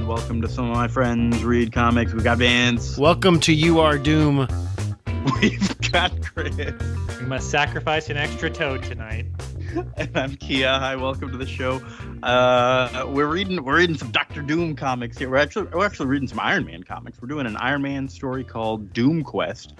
Welcome to some of my friends read comics. We got Vince. Welcome to You Are Doom. We've got Chris. We must sacrifice an extra toad tonight. And I'm Kia. Hi, welcome to the show. We're reading some Doctor Doom comics here. We're actually reading some Iron Man comics. We're doing an Iron Man story called Doomquest.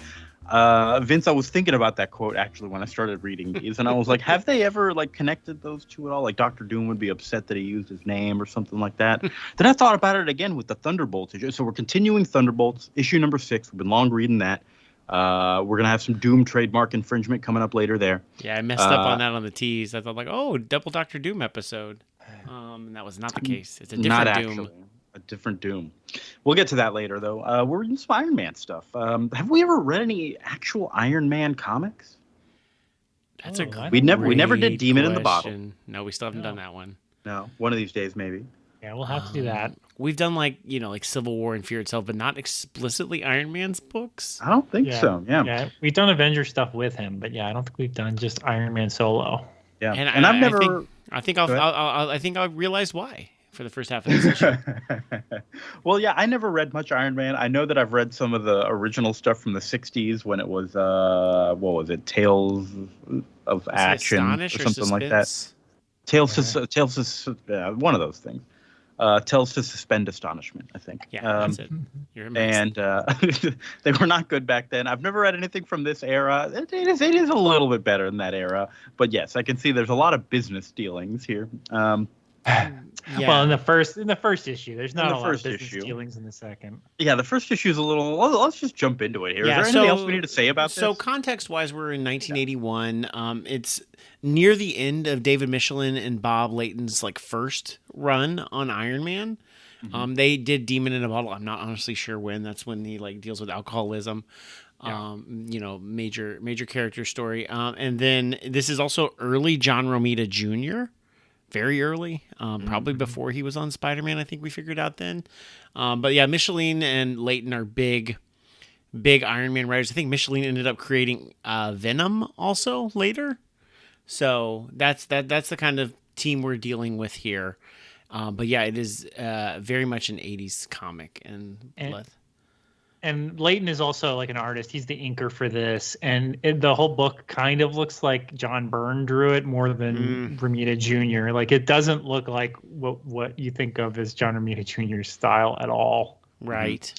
Vince, I was thinking about that quote actually when I started reading these, and I was like, have they ever connected those two at all? Like Doctor Doom would be upset that he used his name or something like that. Then I thought about it again with the Thunderbolts issue. So we're continuing Thunderbolts, issue number 6. We've been long reading that. We're gonna have some Doom trademark infringement coming up later there. Yeah, I messed up on that on the tease. I thought double Doctor Doom episode. And that was not the case. It's a different Doom. A different Doom. We'll get to that later, though. We're reading some Iron Man stuff. Have we ever read any actual Iron Man comics? That's a we never did Demon in the Bottle. No, we still haven't done that one. No, one of these days maybe. Yeah, we'll have to do that. We've done like Civil War and Fear Itself, but not explicitly Iron Man's books. I don't think so. Yeah, we've done Avengers stuff with him, but I don't think we've done just Iron Man solo. Yeah, and I've never. I think I'll realize why for the first half of this issue. Well, yeah, I never read much Iron Man. I know that I've read some of the original stuff from the 60s when it was what was it, Tales of Action or something like that. Tales to one of those things. Tales to Suspend Astonishment, I think. Yeah, that's it. You're amazing. And they were not good back then. I've never read anything from this era. It is a little bit better than that era. But yes, I can see there's a lot of business dealings here. Well, in the first issue, there's not a lot of business dealings in the second. Yeah, the first issue is a little. Let's just jump into it here. Is there anything else we need to say about this? So context-wise, we're in 1981. It's near the end of David Michelin and Bob Layton's first run on Iron Man. Mm-hmm. They did Demon in a Bottle. I'm not honestly sure when. That's when he deals with alcoholism. Yeah. Major character story. And then this is also early John Romita Jr. Very early, probably before he was on Spider-Man. I think we figured out then. But yeah, Michelin and Layton are big Iron Man writers. I think Michelin ended up creating Venom also later. So that's the kind of team we're dealing with here. But yeah, it is very much an 80s comic. And Layton is also an artist. He's the inker for this. And the whole book kind of looks like John Byrne drew it more than Romita Jr. It doesn't look like what you think of as John Romita Jr.'s style at all. Right.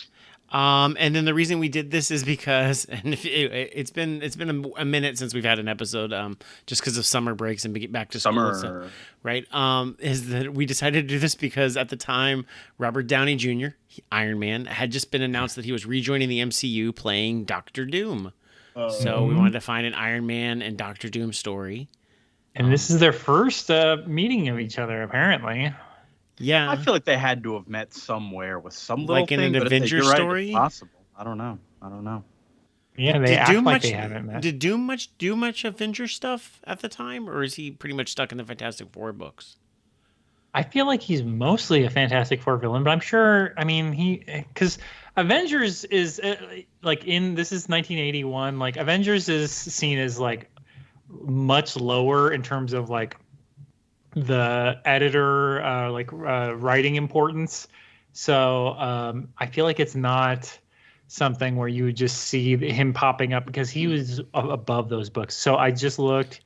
And then the reason we did this is because, and it's been a minute since we've had an episode, just because of summer breaks and get back to school. So, right. Is that we decided to do this because at the time, Robert Downey Jr., Iron Man, had just been announced that he was rejoining the MCU playing Doctor Doom. So we wanted to find an Iron Man and Doctor Doom story. And this is their first meeting of each other, apparently. Yeah, I feel like they had to have met somewhere with some little thing. Like in an Avengers story? It's possible. I don't know. Yeah, they act like they haven't met. Did Doom do much Avengers stuff at the time, or is he pretty much stuck in the Fantastic Four books? I feel like he's mostly a Fantastic Four villain, but I'm sure. I mean, because Avengers is this is 1981. Avengers is seen as much lower in terms of the editor writing importance. So I feel like it's not something where you would just see him popping up because he was above those books. So I just looked.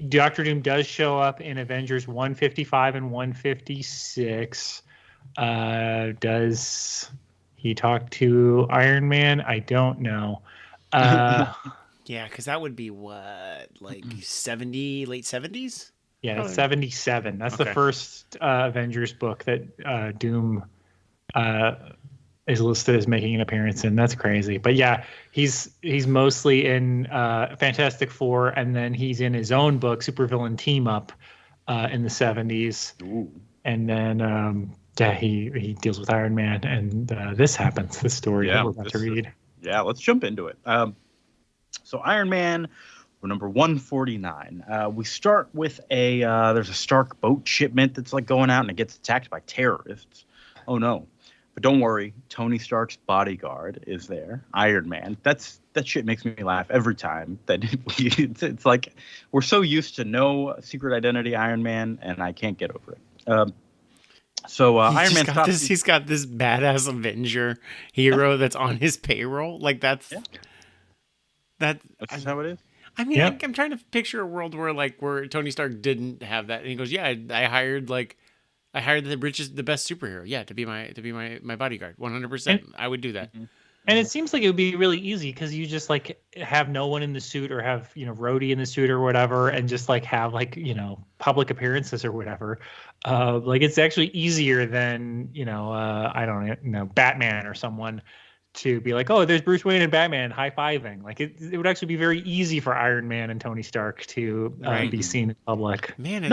Doctor Doom does show up in Avengers 155 and 156. Does he talk to Iron Man? I don't know. Yeah, because that would be what, 70, late 70s? Yeah, it's 77. That's the first Avengers book that Doom is listed as making an appearance in. That's crazy. But yeah, he's mostly in Fantastic Four, and then he's in his own book, Supervillain Team Up, in the 70s. Ooh. And then he deals with Iron Man, and this happens. This story that we're about to read. Let's jump into it. So Iron Man. Number 149. We start with there's a Stark boat shipment that's going out and it gets attacked by terrorists. Oh no. But don't worry, Tony Stark's bodyguard is there, Iron Man. That shit makes me laugh every time. It's like we're so used to no secret identity Iron Man, and I can't get over it. So He's Iron just Man got stops. this. He's got this badass Avenger hero that's on his payroll. Like that's Yeah. that. That's just how it is. I mean, Yep. I'm trying to picture a world where Tony Stark didn't have that, and he goes, "Yeah, I hired the best superhero, yeah, to be my bodyguard, 100%. I would do that." And it seems like it would be really easy because you just like have no one in the suit or have, Rhodey in the suit or whatever, and just like have like, public appearances or whatever. Like it's actually easier than, I don't know, Batman or someone to be like, oh, there's Bruce Wayne and Batman high-fiving. Like it would actually be very easy for Iron Man and Tony Stark to Right. be seen in public. Man, it's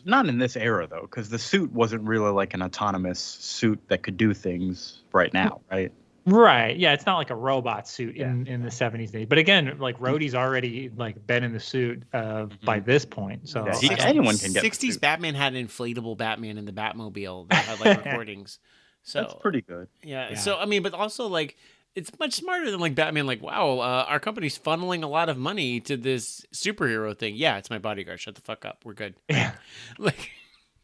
Not in this era though, because the suit wasn't really like an autonomous suit that could do things right now, right? Right. Yeah, it's not like a robot suit in the 70s days. But again, like Rhodey's already like been in the suit by this point. So Yeah, anyone can get the 60s suit. Batman had an inflatable Batman in the Batmobile that had like recordings. So That's pretty good. yeah. So I mean, but also like it's much smarter than like Batman. Like, wow, our company's funneling a lot of money to this superhero thing. Yeah, it's my bodyguard. Shut the fuck up. We're good. Yeah. Like,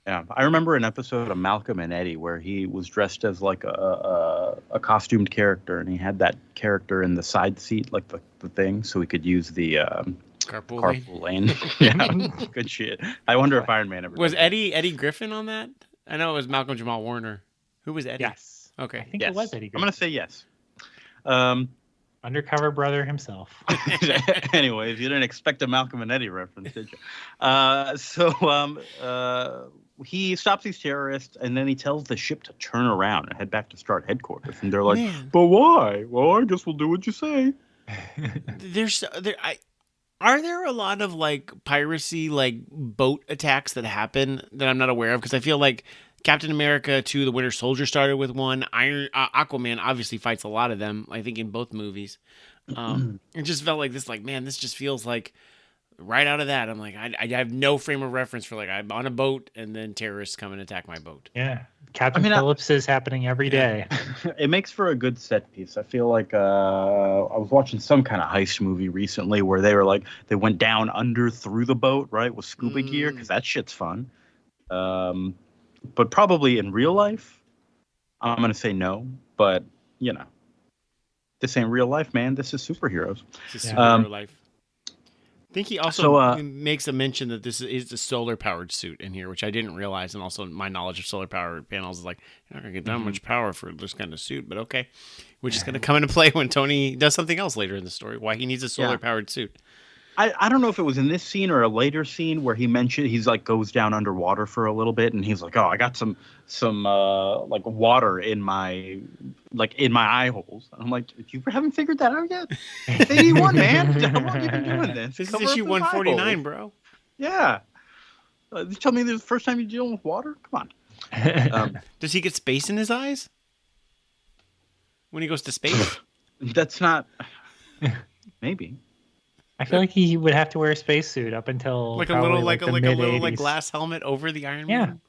Yeah, I remember an episode of Malcolm and Eddie where he was dressed as like a costumed character, and he had that character in the side seat, like the thing, so he could use the carpool lane. lane. Yeah, good shit. I wonder if Iron Man ever Was did that. Eddie Griffin on that? I know it was Malcolm Jamal Warner. Who was Eddie? yes. I Okay. think Yes. it was Eddie I'm Griffin. gonna say yes. Undercover brother himself. Anyways, you didn't expect a Malcolm and Eddie reference, did you? He stops these terrorists, and then he tells the ship to turn around and head back to start headquarters. And they're like, Man. "But why? Well, I guess we'll do what you say." Are there a lot of like piracy, like boat attacks that happen that I'm not aware of? Because I feel like Captain America 2, The Winter Soldier started with one. Aquaman obviously fights a lot of them, I think, in both movies. It just felt like this, like, man, this just feels like right out of that. I'm like, I have no frame of reference for like, I'm on a boat and then terrorists come and attack my boat. Yeah. Captain I mean, Phillips is happening every day. It makes for a good set piece. I feel like I was watching some kind of heist movie recently where they went down under through the boat, right, with scuba gear, because that shit's fun. But probably in real life, I'm gonna say no. But this ain't real life, man. This is superheroes. This is superhero life. I think he also So, makes a mention that this is the solar powered suit in here, which I didn't realize. And also my knowledge of solar powered panels is like, you're not going to get that much power for this kind of suit, but okay. Which is going to come into play when Tony does something else later in the story, why he needs a solar powered suit. I don't know if it was in this scene or a later scene where he mentioned he's like goes down underwater for a little bit, and he's like, oh, I got some like water in my eye holes. And I'm like, you haven't figured that out yet? It's 81, man. How long have you been doing this? This is Cover up issue those eye 149, holes. bro. Yeah. You tell me this is the first time you're dealing with water? Come on. Does he get space in his eyes when he goes to space? That's not. Maybe. I feel like he would have to wear a spacesuit up until like a probably, little like a the little like mid-80s. glass helmet over the Iron Yeah. Man.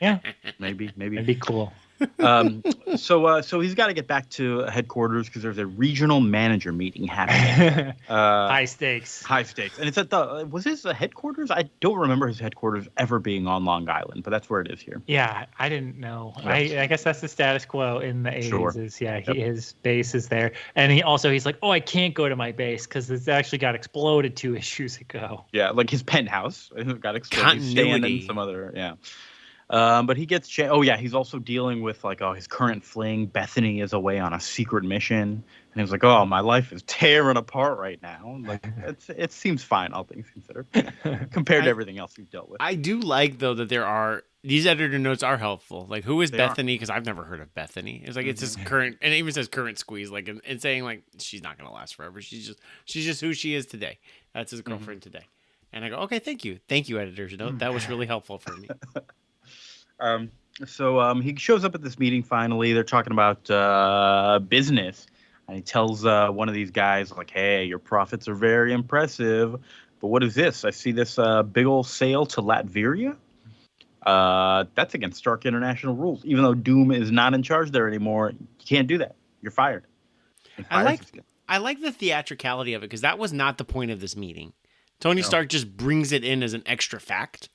Yeah, Maybe. that'd be cool. So he's got to get back to headquarters because there's a regional manager meeting happening. High stakes. High stakes, and it's at was his headquarters? I don't remember his headquarters ever being on Long Island, but that's where it is here. Yeah, I didn't know. I guess that's the status quo in the 80s. Sure. Is his base is there, and he's like, oh, I can't go to my base because it's actually got exploded 2 issues ago. Yeah, like his penthouse got exploded. He's staying in Continuity. some other but he gets he's also dealing with like his current fling. Bethany is away on a secret mission, and he was like, oh, my life is tearing apart right now. Like it seems fine, all things considered, compared to everything else we've dealt with. I do like though that these editor notes are helpful. Like, who is They are. Bethany? Because I've never heard of Bethany. It's like it's his current, and it even says current squeeze. Like, and saying like she's not gonna last forever. She's just who she is today. That's his girlfriend today. And I go, okay, thank you, editor's note. That was really helpful for me. So he shows up at this meeting finally. They're talking about business, and he tells one of these guys like, "Hey, your profits are very impressive, but what is this? I see this big old sale to Latveria. That's against Stark International rules. Even though Doom is not in charge there anymore, you can't do that. You're fired." I like the theatricality of it because that was not the point of this meeting. Tony Stark just brings it in as an extra fact.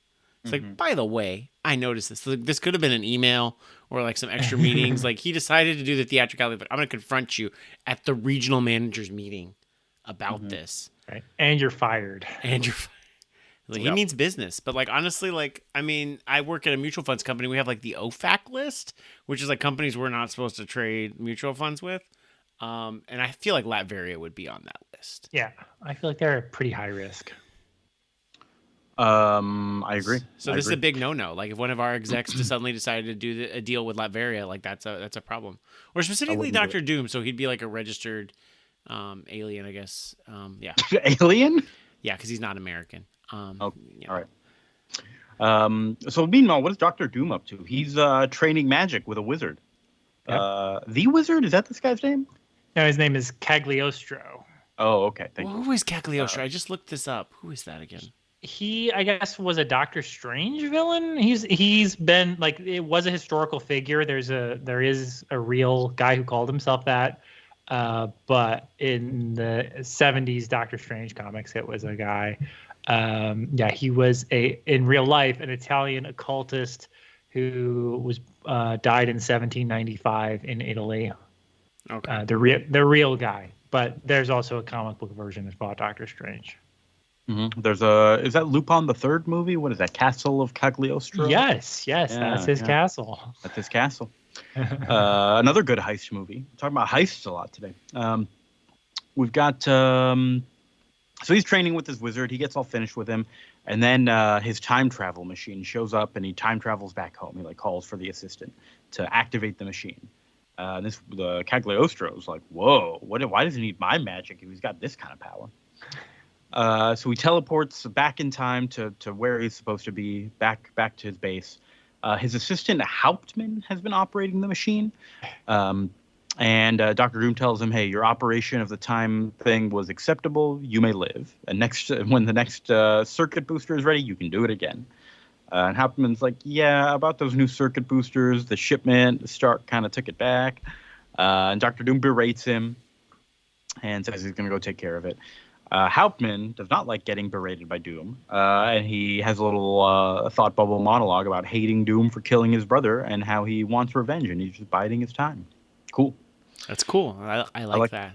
It's like, by the way, I noticed this. Like, this could have been an email or like some extra meetings. Like he decided to do the theatricality, but I'm going to confront you at the regional managers meeting about this. Right. And you're fired. And you're like, he means business. But like, honestly, like, I mean, I work at a mutual funds company. We have like the OFAC list, which is like companies we're not supposed to trade mutual funds with. And I feel like Latveria would be on that list. Yeah. I feel like they're a pretty high risk. I agree. So this is a big no-no. Like if one of our execs suddenly decided to do a deal with Latveria, like that's a problem. Or specifically Dr. Doom, so he'd be like a registered alien, I guess. Yeah. Alien? Yeah, because he's not American. All right. So meanwhile, what is Dr. Doom up to? He's training magic with a wizard. Yep. The wizard? Is that this guy's name? No, his name is Cagliostro. Oh, okay. Thank you. Who is Cagliostro? I just looked this up. Who is that again? He, I guess, was a Doctor Strange villain. He's been like, it was a historical figure. There is a real guy who called himself that. But in the 70s Doctor Strange comics, it was a guy. He was in real life an Italian occultist who was died in 1795 in Italy. Okay. The real guy. But there's also a comic book version that fought Doctor Strange. Mm-hmm. Is that Lupin the Third movie? What is that? Castle of Cagliostro? Yes, that's his castle. That's his castle. Another good heist movie. We're talking about heists a lot today. We've got so he's training with his wizard. He gets all finished with him, and then his time travel machine shows up, and he time travels back home. He like calls for the assistant to activate the machine. The Cagliostro's like, whoa, why does he need my magic if he's got this kind of power? So he teleports back in time to where he's supposed to be, back to his base. His assistant Hauptmann has been operating the machine, and Dr. Doom tells him, "Hey, your operation of the time thing was acceptable. You may live. And when the next circuit booster is ready, you can do it again." And Hauptmann's like, "Yeah, about those new circuit boosters, the shipment, the Stark kind of took it back." And Dr. Doom berates him and says he's going to go take care of it. Hauptmann does not like getting berated by Doom, and he has a little thought bubble monologue about hating Doom for killing his brother and how he wants revenge, and he's just biding his time. Cool. That's cool. I like that.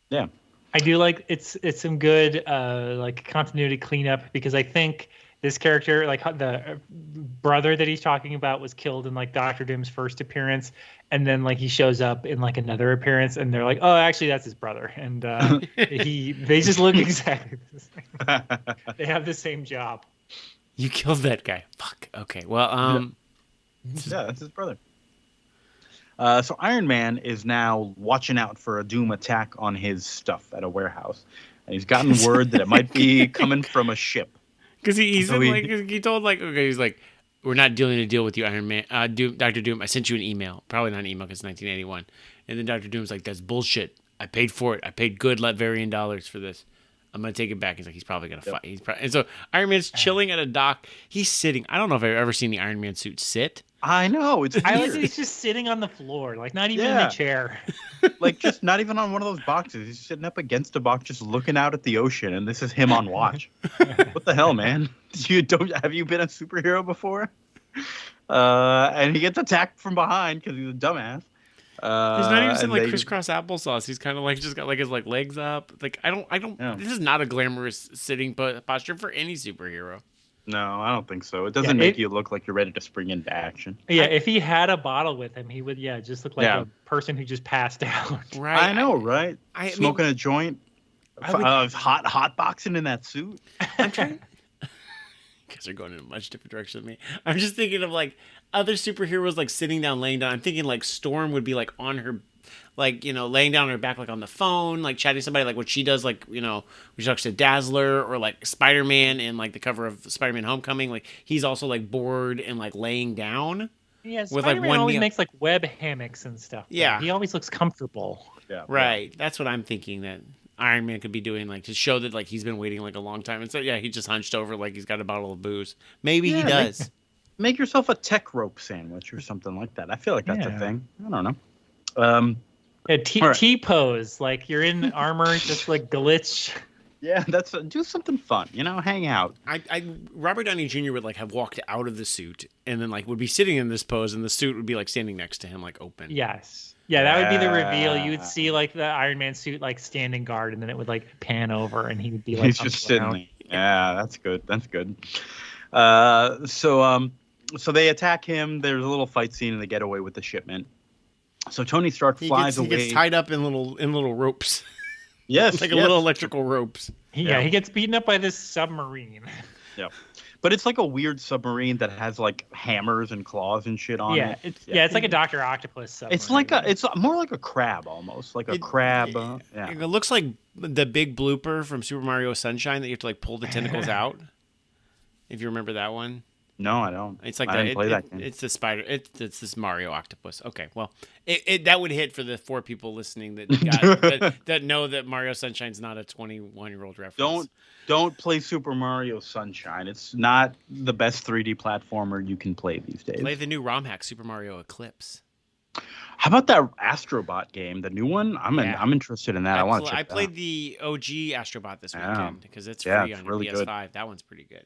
Yeah. I do like it's some good like continuity cleanup, because I think this character, like the brother that he's talking about, was killed in like Doctor Doom's first appearance, and then like he shows up in like another appearance, and they're like, "Oh, actually, that's his brother," and they just look exactly the same. They have the same job. You killed that guy. Fuck. Okay. Well, yeah, that's his brother. So Iron Man is now watching out for a Doom attack on his stuff at a warehouse, and he's gotten word that it might be coming from a ship. Because he told okay, he's like, "We're not doing a deal with you, Iron Man, Dr. Doom. I sent you an email, probably not an email because it's 1981." And then Dr. Doom's like, "That's bullshit. I paid for it. I paid good Latverian dollars for this. I'm gonna take it back." He's like, "He's probably gonna fight." And so Iron Man's chilling at a dock. He's sitting. I don't know if I've ever seen the Iron Man suit sit. I know, it's weird. I like that he's just sitting on the floor, like not even in a chair. Like just not even on one of those boxes. He's sitting up against a box, just looking out at the ocean, and this is him on watch. What the hell, man? Have you been a superhero before? And he gets attacked from behind because he's a dumbass. He's not even saying like crisscross applesauce. He's kind of like just got like his like legs up. Like I don't. Yeah. This is not a glamorous sitting posture for any superhero. No, I don't think so. It doesn't make you look like you're ready to spring into action. Yeah, if he had a bottle with him, he would just look like a person who just passed out. Right. I know, right? Smoking a joint, hot boxing in that suit. I'm trying. You guys are going in a much different direction than me. I'm just thinking of like other superheroes like sitting down, laying down. I'm thinking like Storm would be like on her, like, you know, laying down on her back, like on the phone, like chatting to somebody, like what she does, like, you know, when she talks to Dazzler, or like Spider-Man in like the cover of Spider-Man Homecoming, like he's also like bored and like laying down. Yeah, Spider-Man always makes like web hammocks and stuff. Yeah, he always looks comfortable. Yeah, right. That's what I'm thinking that Iron Man could be doing, like to show that like he's been waiting like a long time. And so yeah, he just hunched over like he's got a bottle of booze. Maybe he does. Make yourself a tech rope sandwich or something like that. I feel like that's a thing. I don't know. T-pose, like you're in armor, just like glitch. Yeah, do something fun. Hang out. Robert Downey Jr. would like have walked out of the suit and then like would be sitting in this pose, and the suit would be like standing next to him, like open. Yes. Yeah, that would be the reveal. You would see like the Iron Man suit like standing guard, and then it would like pan over, and he would be like, he's just sitting there. Yeah, that's good. That's good. So they attack him. There's a little fight scene, and they get away with the shipment. So Tony Stark flies away. He gets tied up in little ropes. Yes, like a little electrical ropes. Yeah, he gets beaten up by this submarine. Yeah, but it's like a weird submarine that has like hammers and claws and shit on it. It's like a Dr. Octopus submarine. It's more like a crab almost, like a crab. It looks like the big blooper from Super Mario Sunshine that you have to like pull the tentacles out. If you remember that one. No, I don't. It's like I didn't play that game. It's the spider. It's this Mario octopus. Okay, well, that would hit for the 4 people listening that that know that Mario Sunshine's not a 21-year-old reference. Don't play Super Mario Sunshine. It's not the best 3D platformer you can play these days. Play the new ROM hack, Super Mario Eclipse. How about that Astrobot game, the new one? I'm interested in that. I want to check I played the OG Astrobot this weekend because it's free on your really PS5. Good. That one's pretty good.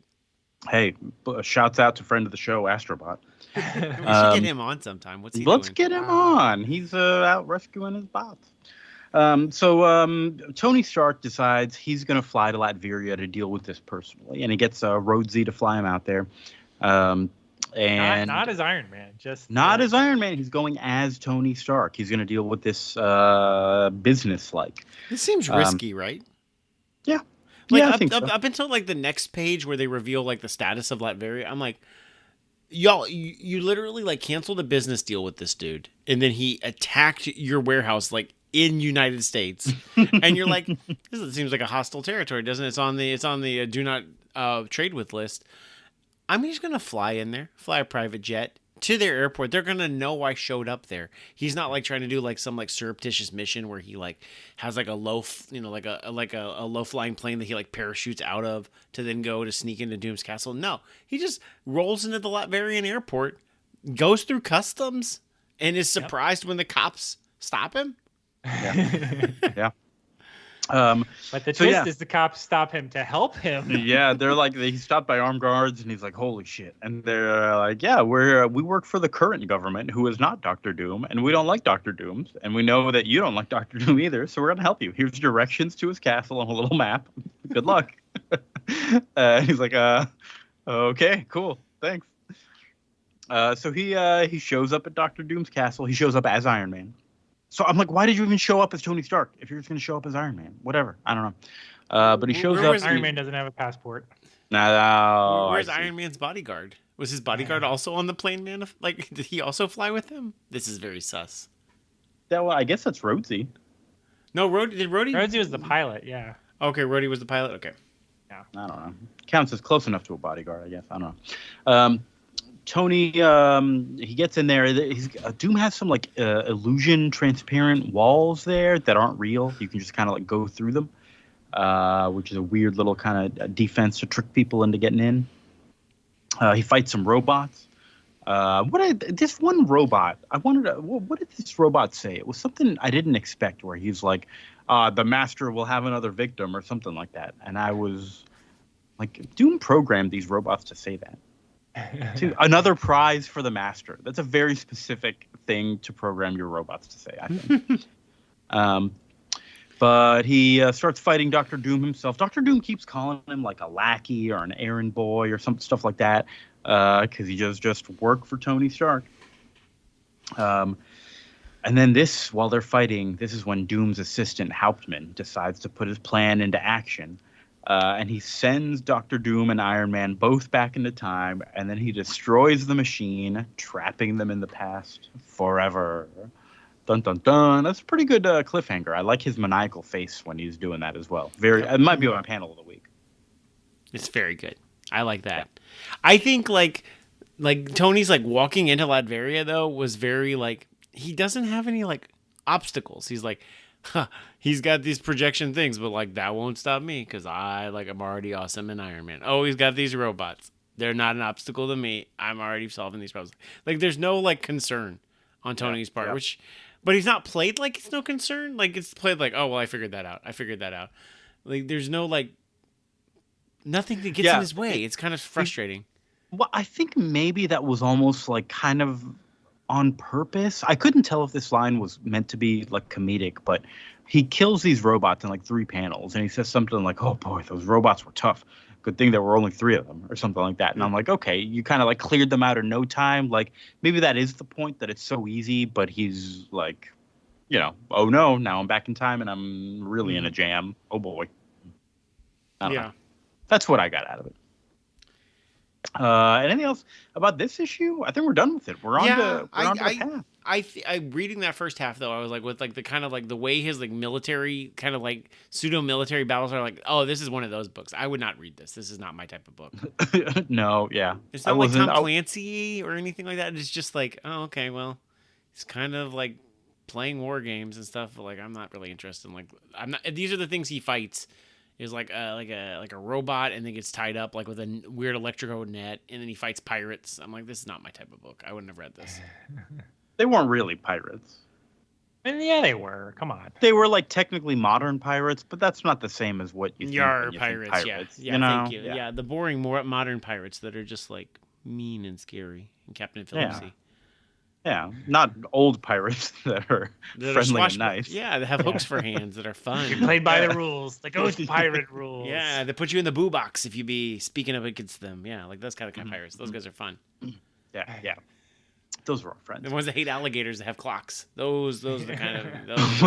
Hey, shouts out to friend of the show, Astrobot. We should get him on sometime. What's he Let's doing? get him on. He's out rescuing his bots. So Tony Stark decides he's going to fly to Latveria to deal with this personally, and he gets Rhodesy to fly him out there. And not as Iron Man, as Iron Man. He's going as Tony Stark. He's going to deal with this business-like. This seems risky, right? Yeah. Like, I think so. Up until like the next page where they reveal like the status of Latveria, I'm like, y'all, you literally like canceled a business deal with this dude, and then he attacked your warehouse like in United States, and you're like, this seems like a hostile territory, doesn't it? It's on the do not trade with list. I'm just gonna fly in there, fly a private jet to their airport. They're gonna know I showed up there. He's not like trying to do like some like surreptitious mission where he like has like a low, like a low flying plane that he like parachutes out of to then go to sneak into Doom's castle. No, he just rolls into the Latverian airport, goes through customs, and is surprised when the cops stop him. Yeah. Yeah. But the twist is the cops stop him to help him. Yeah, they're like, he's stopped by armed guards, and he's like, holy shit. And they're like, yeah, we work for the current government, who is not Dr. Doom, and we don't like Dr. Doom, and we know that you don't like Dr. Doom either, so we're going to help you. Here's directions to his castle on a little map. Good luck. He's like, okay, cool, thanks. So he shows up at Dr. Doom's castle. He shows up as Iron Man. So I'm like, why did you even show up as Tony Stark if you're just going to show up as Iron Man? Whatever. I don't know. But he shows up. Iron Man doesn't have a passport. No. Where's Iron Man's bodyguard? Was his bodyguard also on the plane, man? Like, did he also fly with him? This is very sus. Yeah, well, I guess that's Rhodesy. No, Rhodey? Rhodesy was the pilot, yeah. Okay, Rhodey was the pilot? Okay. Yeah. I don't know. Counts as close enough to a bodyguard, I guess. I don't know. Tony, he gets in there. Doom has some like illusion transparent walls there that aren't real. You can just kind of like go through them, which is a weird little kind of defense to trick people into getting in. He fights some robots. This one robot, I wanted to, what did this robot say? It was something I didn't expect, where he's like, the master will have another victim or something like that. And I was like, Doom programmed these robots to say that. Another prize for the master. That's a very specific thing to program your robots to say, I think. But he starts fighting Dr. Doom himself. Dr. Doom keeps calling him like a lackey or an errand boy or some stuff like that, because he does just work for Tony Stark. And then while they're fighting, this is when Doom's assistant Hauptmann decides to put his plan into action. And he sends Dr. Doom and Iron Man both back into time, and then he destroys the machine, trapping them in the past forever. Dun dun dun. That's a pretty good cliffhanger. I like his maniacal face when he's doing that as well. It might be on my panel of the week. It's very good. I like that. I think like Tony's like walking into Latveria though was very like, he doesn't have any like obstacles. He's like, he's got these projection things, but like that won't stop me because I'm already awesome in Iron Man. Oh, he's got these robots. They're not an obstacle to me. I'm already solving these problems. Like there's no like concern on Tony's part, but he's not played like it's no concern. Like it's played like, oh well, I figured that out. Like, there's no like nothing that gets in his way. It's kind of frustrating. Well, I think maybe that was almost like kind of on purpose. I couldn't tell if this line was meant to be like comedic, but he kills these robots in like 3 panels, and he says something like, "Oh boy, those robots were tough. Good thing there were only 3 of them," or something like that. And I'm like, okay, you kind of like cleared them out in no time. Like maybe that is the point, that it's so easy, but he's like, oh no, now I'm back in time and I'm really in a jam. Oh boy. I don't know. That's what I got out of it. Anything else about this issue? I think we're done with it. We're on to the path. I reading that first half though, I was like, with like the kind of like the way his like military kind of like pseudo military battles are, like, oh, this is one of those books. I would not read this. This is not my type of book. No, yeah. It's not like Tom Clancy or anything like that. It's just like, oh, okay, well, it's kind of like playing war games and stuff. But like, I'm not really interested in, like, I'm not. These are the things he fights. Is like a robot, and then gets tied up like with a weird electrical net, and then he fights pirates. I'm like, this is not my type of book. I wouldn't have read this. They weren't really pirates. And yeah, they were. Come on. They were like technically modern pirates, but that's not the same as what you think. Yar pirates, yeah. Thank you. Yeah, the boring modern pirates that are just like mean and scary, and Captain Phillipsy. Yeah, not old pirates that are friendly and nice. Yeah, they have hooks for hands that are fun. You played by the rules, the ghost pirate rules. Yeah, they put you in the boo box if you be speaking up against them. Yeah, like those kind of pirates. Those guys are fun. Yeah. Those were our friends. The ones that hate alligators that have clocks. Those are the kind of.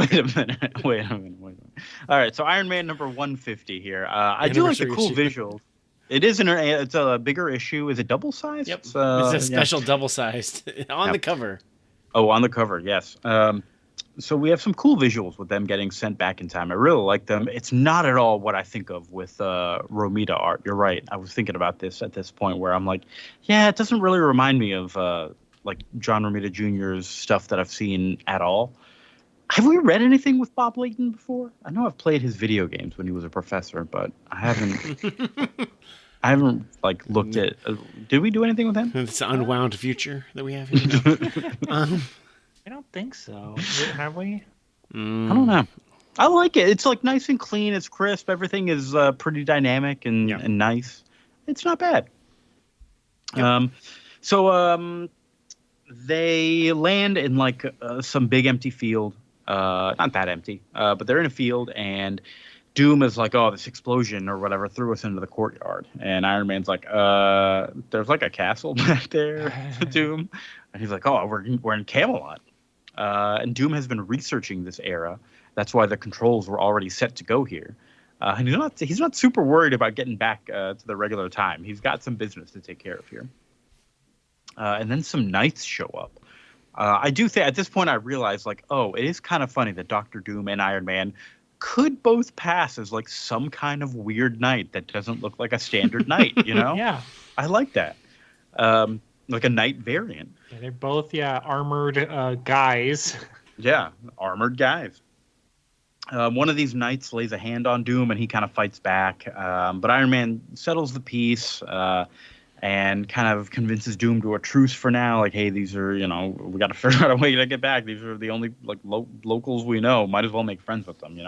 Wait a minute. All right, so Iron Man number 150 here. I do like the cool visuals. It is it's a bigger issue. Is it double sized? Yep. It's a special double sized on the cover. Oh, on the cover, yes. So we have some cool visuals with them getting sent back in time. I really like them. It's not at all what I think of with Romita art. You're right. I was thinking about this at this point where I'm like, yeah, it doesn't really remind me of like John Romita Jr.'s stuff that I've seen at all. Have we read anything with Bob Layton before? I know I've played his video games when he was a professor, but I haven't. I haven't like looked at. Did we do anything with him? This unwound future that we have here. I don't think so. Have we? I don't know. I like it. It's like nice and clean. It's crisp. Everything is pretty dynamic and nice. It's not bad. Yep. So they land in like some big empty field. Not that empty, but they're in a field, and Doom is like, oh, this explosion or whatever threw us into the courtyard. And Iron Man's like, there's like a castle back there, Doom. And he's like, oh, we're in Camelot. And Doom has been researching this era. That's why the controls were already set to go here. And he's not super worried about getting back to the regular time. He's got some business to take care of here. And then some knights show up. I do think at this point I realized, like, oh, it is kind of funny that Dr. Doom and Iron Man could both pass as like some kind of weird knight that doesn't look like a standard knight, you know? Yeah. I like that. Like a knight variant. Yeah, they're both, armored guys. Yeah, armored guys. One of these knights lays a hand on Doom and he kind of fights back. But Iron Man settles the peace and kind of convinces Doom to a truce for now. Like, hey, these are, we got to figure out a way to get back. These are the only like locals we know. Might as well make friends with them,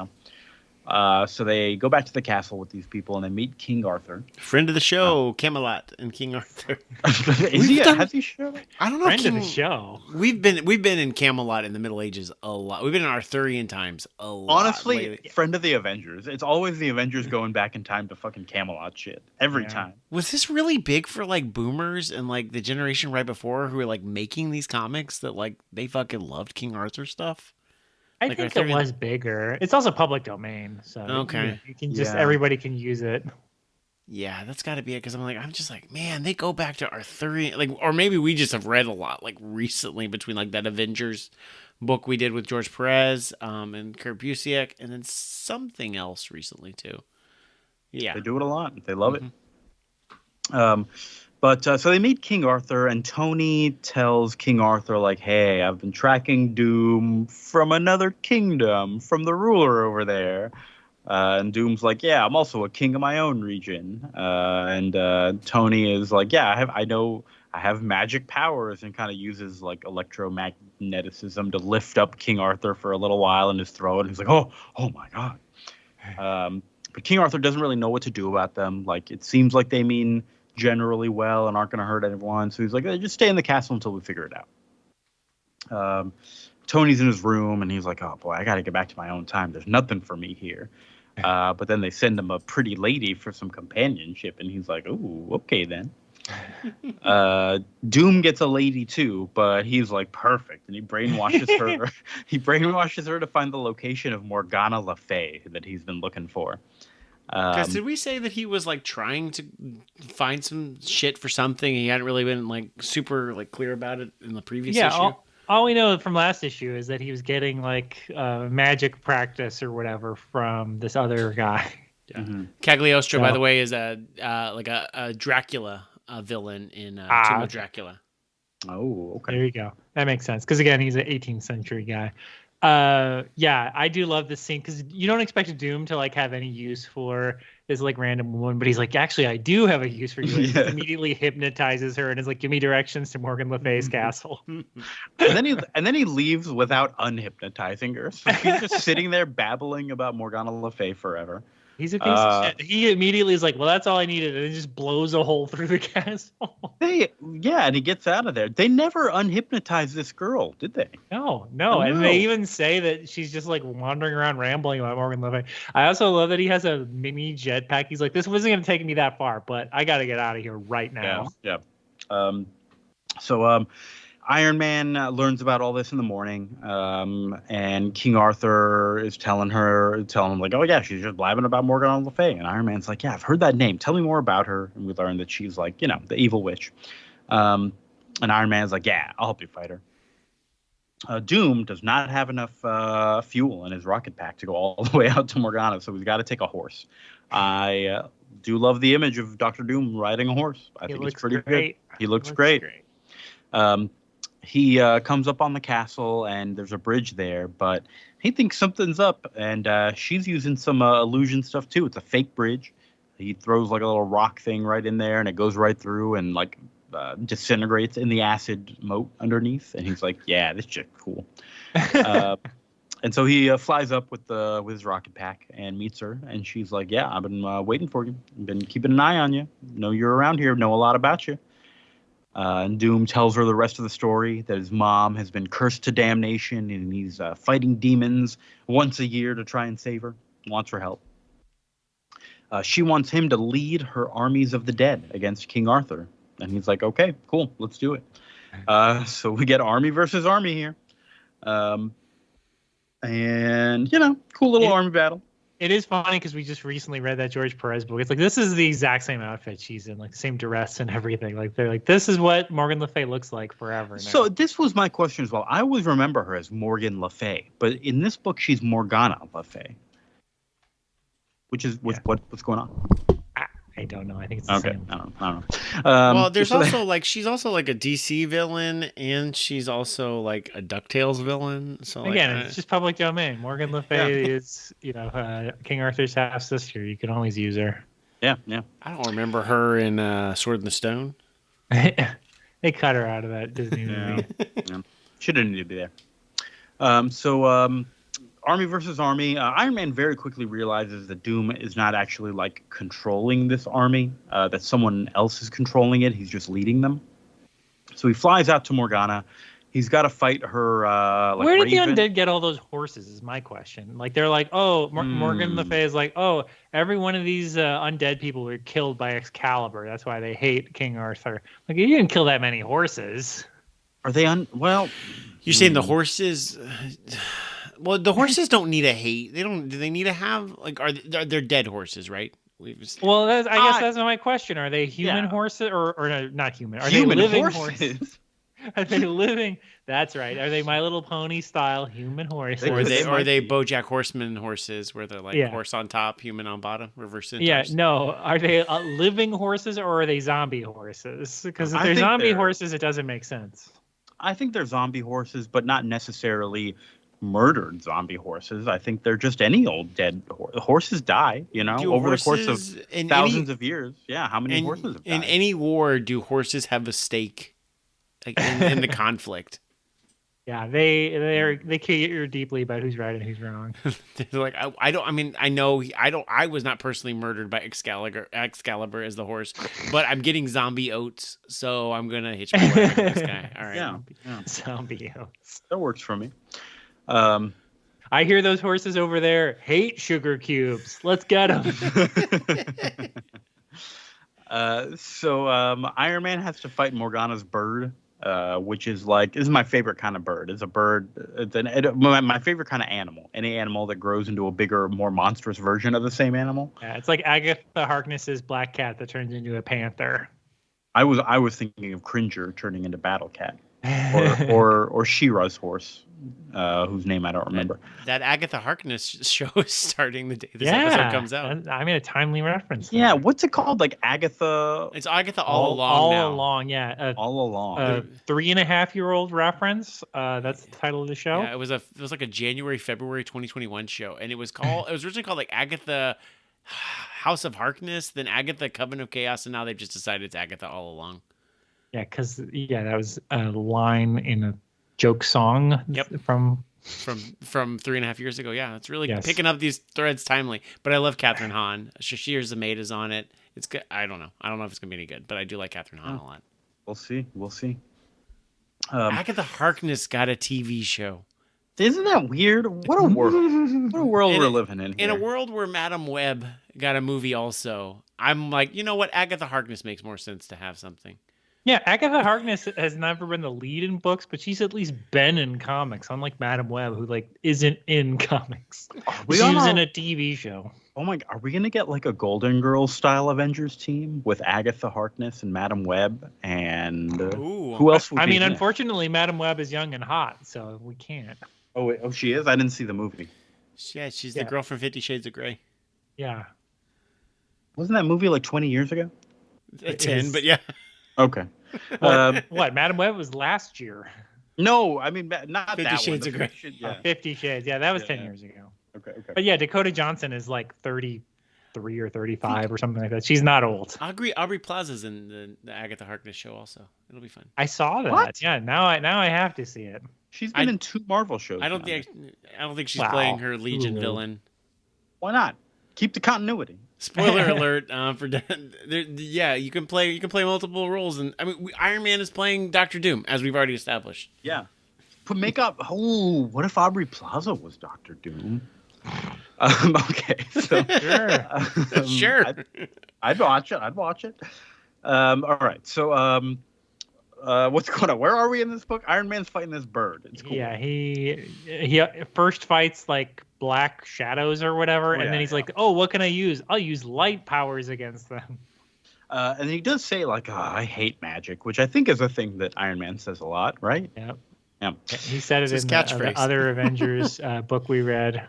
So they go back to the castle with these people and they meet King Arthur. Friend of the show, Camelot and King Arthur. Has he showed up? I don't know. Friend of the show. We've been in Camelot in the Middle Ages a lot. We've been in Arthurian times a lot. Honestly, lately. Friend of the Avengers. It's always the Avengers going back in time to fucking Camelot shit. Every time. Was this really big for like boomers and like the generation right before who were like making these comics that like they fucking loved King Arthur stuff? I think it was bigger. It's also public domain, so you can just everybody can use it. Yeah, that's got to be it. Because I'm just like, man, they go back to Arthurian, or maybe we just have read a lot recently between that Avengers book we did with George Perez and Kurt Busiek, and then something else recently too. Yeah, they do it a lot. They love it. But so they meet King Arthur, and Tony tells King Arthur, like, hey, I've been tracking Doom from another kingdom, from the ruler over there. And Doom's like, yeah, I'm also a king of my own region. And Tony is like, yeah, I know I have magic powers, and kind of uses like electromagneticism to lift up King Arthur for a little while in his throat. And he's like, oh my God. But King Arthur doesn't really know what to do about them. Like, it seems like they mean generally well and aren't going to hurt anyone. So he's like, just stay in the castle until we figure it out. Tony's in his room, and he's like, oh, boy, I got to get back to my own time. There's nothing for me here. But then they send him a pretty lady for some companionship, and he's like, ooh, okay then. Doom gets a lady too, but he's like perfect, and he brainwashes her. He brainwashes her to find the location of Morgana Le Fay that he's been looking for. Because did we say that he was like trying to find some shit for something? He hadn't really been like super like clear about it in the previous issue. All we know from last issue is that he was getting like magic practice or whatever from this other guy. Yeah. Mm-hmm. Cagliostro, by the way, is a Dracula villain in Tomb of Dracula. Oh, okay. There you go. That makes sense. Because again, he's an 18th century guy. Yeah, I do love this scene because you don't expect Doom to like have any use for this like random woman, but he's like, actually, I do have a use for you. Yeah. He immediately hypnotizes her and is like, give me directions to Morgan Le Fay's castle. and then he leaves without unhypnotizing her. So she's just sitting there babbling about Morgana Le Fay forever. He's a piece of shit. He immediately is like, well, that's all I needed. And it just blows a hole through the castle. And he gets out of there. They never unhypnotized this girl, did they? No. And they even say that she's just like wandering around rambling about Morgan Le Fay. I also love that he has a mini jetpack. He's like, this wasn't going to take me that far, but I got to get out of here right now. Yeah. Iron Man learns about all this in the morning, and King Arthur is telling him like, oh yeah, she's just blabbing about Morgana Le Fay, and Iron Man's like, yeah, I've heard that name. Tell me more about her. And we learn that she's like, the evil witch. And Iron Man's like, yeah, I'll help you fight her. Doom does not have enough fuel in his rocket pack to go all the way out to Morgana, so he's got to take a horse. I do love the image of Dr. Doom riding a horse. I think it's pretty good. He looks great. He comes up on the castle, and there's a bridge there, but he thinks something's up, and she's using some illusion stuff too. It's a fake bridge. He throws like a little rock thing right in there, and it goes right through and like disintegrates in the acid moat underneath. And he's like, yeah, this shit's cool. And so he flies up with his rocket pack and meets her, and she's like, yeah, I've been waiting for you. I've been keeping an eye on you. Know you're around here. Know a lot about you. And Doom tells her the rest of the story, that his mom has been cursed to damnation, and he's fighting demons once a year to try and save her. Wants her help. She wants him to lead her armies of the dead against King Arthur. And he's like, okay, cool, let's do it. So we get army versus army here. And, cool little army battle. It is funny because we just recently read that George Perez book. It's like, this is the exact same outfit she's in, like same dress and everything. Like, they're like, this is what Morgan Le Fay looks like forever now. So this was my question as well. I always remember her as Morgan Le Fay, but in this book, she's Morgana Le Fay. What's going on? I don't know. I think it's the same. I don't know. Well, there's also like, she's also like a DC villain, and she's also like a DuckTales villain. So again, it's just public domain. Morgan Le Fay is, King Arthur's half sister. You can always use her. Yeah. I don't remember her in Sword in the Stone. They cut her out of that Disney movie. Yeah. She didn't need to be there. Army versus army. Iron Man very quickly realizes that Doom is not actually like controlling this army, that someone else is controlling it. He's just leading them. So he flies out to Morgana. He's got to fight her. Where did the undead get all those horses is my question. Like, they're like, oh, Morgan Le Fay is like, oh, every one of these undead people were killed by Excalibur. That's why they hate King Arthur. Like, you didn't kill that many horses. Are they well? You're saying the horses... Well, the horses don't need a hate. They don't. Do they need to have like? Are they dead horses, right? Well, I guess that's my question. Are they human horses or no, not human? Are human they living horses? Are they living? That's right. Are they My Little Pony style human horses? Or are they BoJack Horseman horses, where they're like horse on top, human on bottom, reverse centaurs? Yeah, no. Are they living horses or are they zombie horses? Because if they're zombie horses, it doesn't make sense. I think they're zombie horses, but not necessarily murdered zombie horses. I think they're just any old dead horses die, over the course of thousands of years. Yeah, how many horses have died? In any war, do horses have a stake in the conflict? Yeah, they care deeply about who's right and who's wrong. They're like, I don't. I mean, I know I don't. I was not personally murdered by Excalibur as the horse, but I'm getting zombie oats, so I'm gonna hitch my wagon to this guy. All right. Yeah. Zombie oats. That works for me. I hear those horses over there hate sugar cubes. Let's get them. So Iron Man has to fight Morgana's bird, which is my favorite kind of bird. It's a bird. My favorite kind of animal. Any animal that grows into a bigger, more monstrous version of the same animal. Yeah, it's like Agatha Harkness's black cat that turns into a panther. I was thinking of Cringer turning into Battle Cat, or She-Ra's horse, whose name I don't remember. That Agatha Harkness show is starting the day this episode comes out. I mean, a timely reference. Yeah, what's it called? Like Agatha. It's Agatha all along. All now. along, yeah. All along. 3.5-year-old reference. That's the title of the show. Yeah, it was like a February 2021 show, and it was originally called like Agatha House of Harkness, then Agatha Coven of Chaos, and now they've just decided it's Agatha all along. Yeah, because that was a line in a joke song. Yep. From 3.5 years ago. Yeah, it's really picking up these threads timely. But I love Catherine Hahn. Shashir Zamed is on it. It's good. I don't know if it's gonna be any good, but I do like Catherine Hahn a lot. We'll see. Agatha Harkness got a TV show. Isn't that weird? What a world! What a world we're living in here. In a world where Madam Web got a movie also, I'm like, you know what? Agatha Harkness makes more sense to have something. Yeah, Agatha Harkness has never been the lead in books, but she's at least been in comics, unlike Madam Web, who isn't in comics. She's in a TV show. Oh my! Are we gonna get like a Golden Girls style Avengers team with Agatha Harkness and Madam Web and who else? I mean, unfortunately, Madam Web is young and hot, so we can't. Oh wait, she is. I didn't see the movie. Yeah, she's the girl from 50 Shades of Grey. Yeah. Wasn't that movie like 20 years ago? 10, but yeah. Okay. What? Madam Web was last year. No, I mean not 50 that Shades one. of Grey. 50 Shades. Yeah, that was 10 years ago. Okay. But yeah, Dakota Johnson is like 33 or 35 or something like that. She's not old. Aubrey Plaza's in the Agatha Harkness show also. It'll be fun. I saw that. What? Yeah, now I have to see it. She's been in 2 Marvel shows. I don't think she's playing her Legion villain. Why not? Keep the continuity. Spoiler alert yeah, you can play multiple roles, and I mean Iron Man is playing Dr. Doom, as we've already established. Yeah. Put makeup. Oh, what if Aubrey Plaza was Dr. Doom? Okay. So, sure. I'd watch it. All right. So what's going on? Where are we in this book? Iron Man's fighting this bird. It's cool. Yeah, he first fights like black shadows or whatever, and then he's like, "Oh, what can I use? I'll use light powers against them." And he does say like, I hate magic, which I think is a thing that Iron Man says a lot, right? Yep. Yeah. He said it in the other Avengers book we read.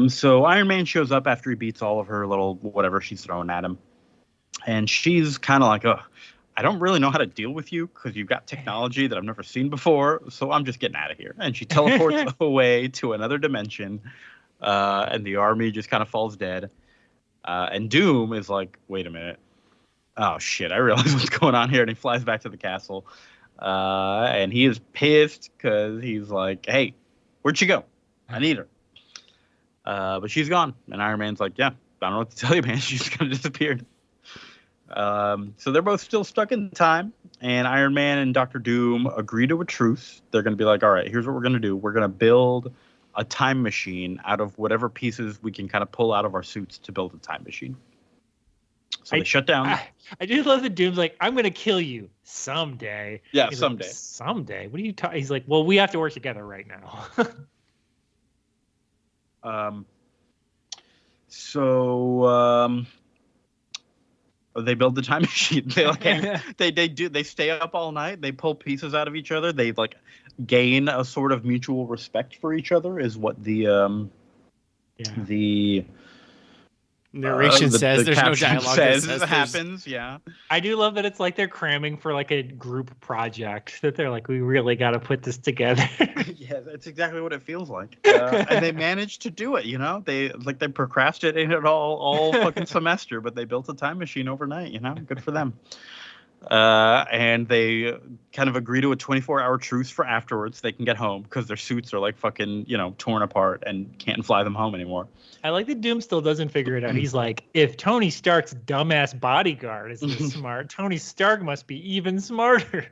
So Iron Man shows up after he beats all of her little whatever she's throwing at him, and she's kind of like, I don't really know how to deal with you because you've got technology that I've never seen before, so I'm just getting out of here. And she teleports away to another dimension, and the army just kind of falls dead. And Doom is like, wait a minute. Oh, shit, I realize what's going on here. And he flies back to the castle, and he is pissed because he's like, hey, where'd she go? I need her. But she's gone. And Iron Man's like, yeah, I don't know what to tell you, man. She's kind of disappeared. So they're both still stuck in time, and Iron Man and Dr. Doom agree to a truce. They're going to be like, all right, here's what we're going to do. We're going to build a time machine out of whatever pieces we can kind of pull out of our suits to build a time machine. So they shut down. I do love that Doom's like, I'm going to kill you someday. Yeah, He's someday. Like, someday? What are you talking? He's like, well, we have to work together right now. They build the time machine. They stay up all night. They pull pieces out of each other. They like gain a sort of mutual respect for each other is what the narration says. There's no dialogue. Says happens. Yeah. I do love that it's like they're cramming for like a group project that they're like, we really got to put this together. Yeah, that's exactly what it feels like. And they managed to do it. You know, they procrastinated all fucking semester, but they built a time machine overnight. You know, good for them. And they kind of agree to a 24-hour truce for afterwards. They can get home because their suits are like fucking, torn apart and can't fly them home anymore. I like that Doom still doesn't figure it out. He's like, if Tony Stark's dumbass bodyguard is this smart, Tony Stark must be even smarter.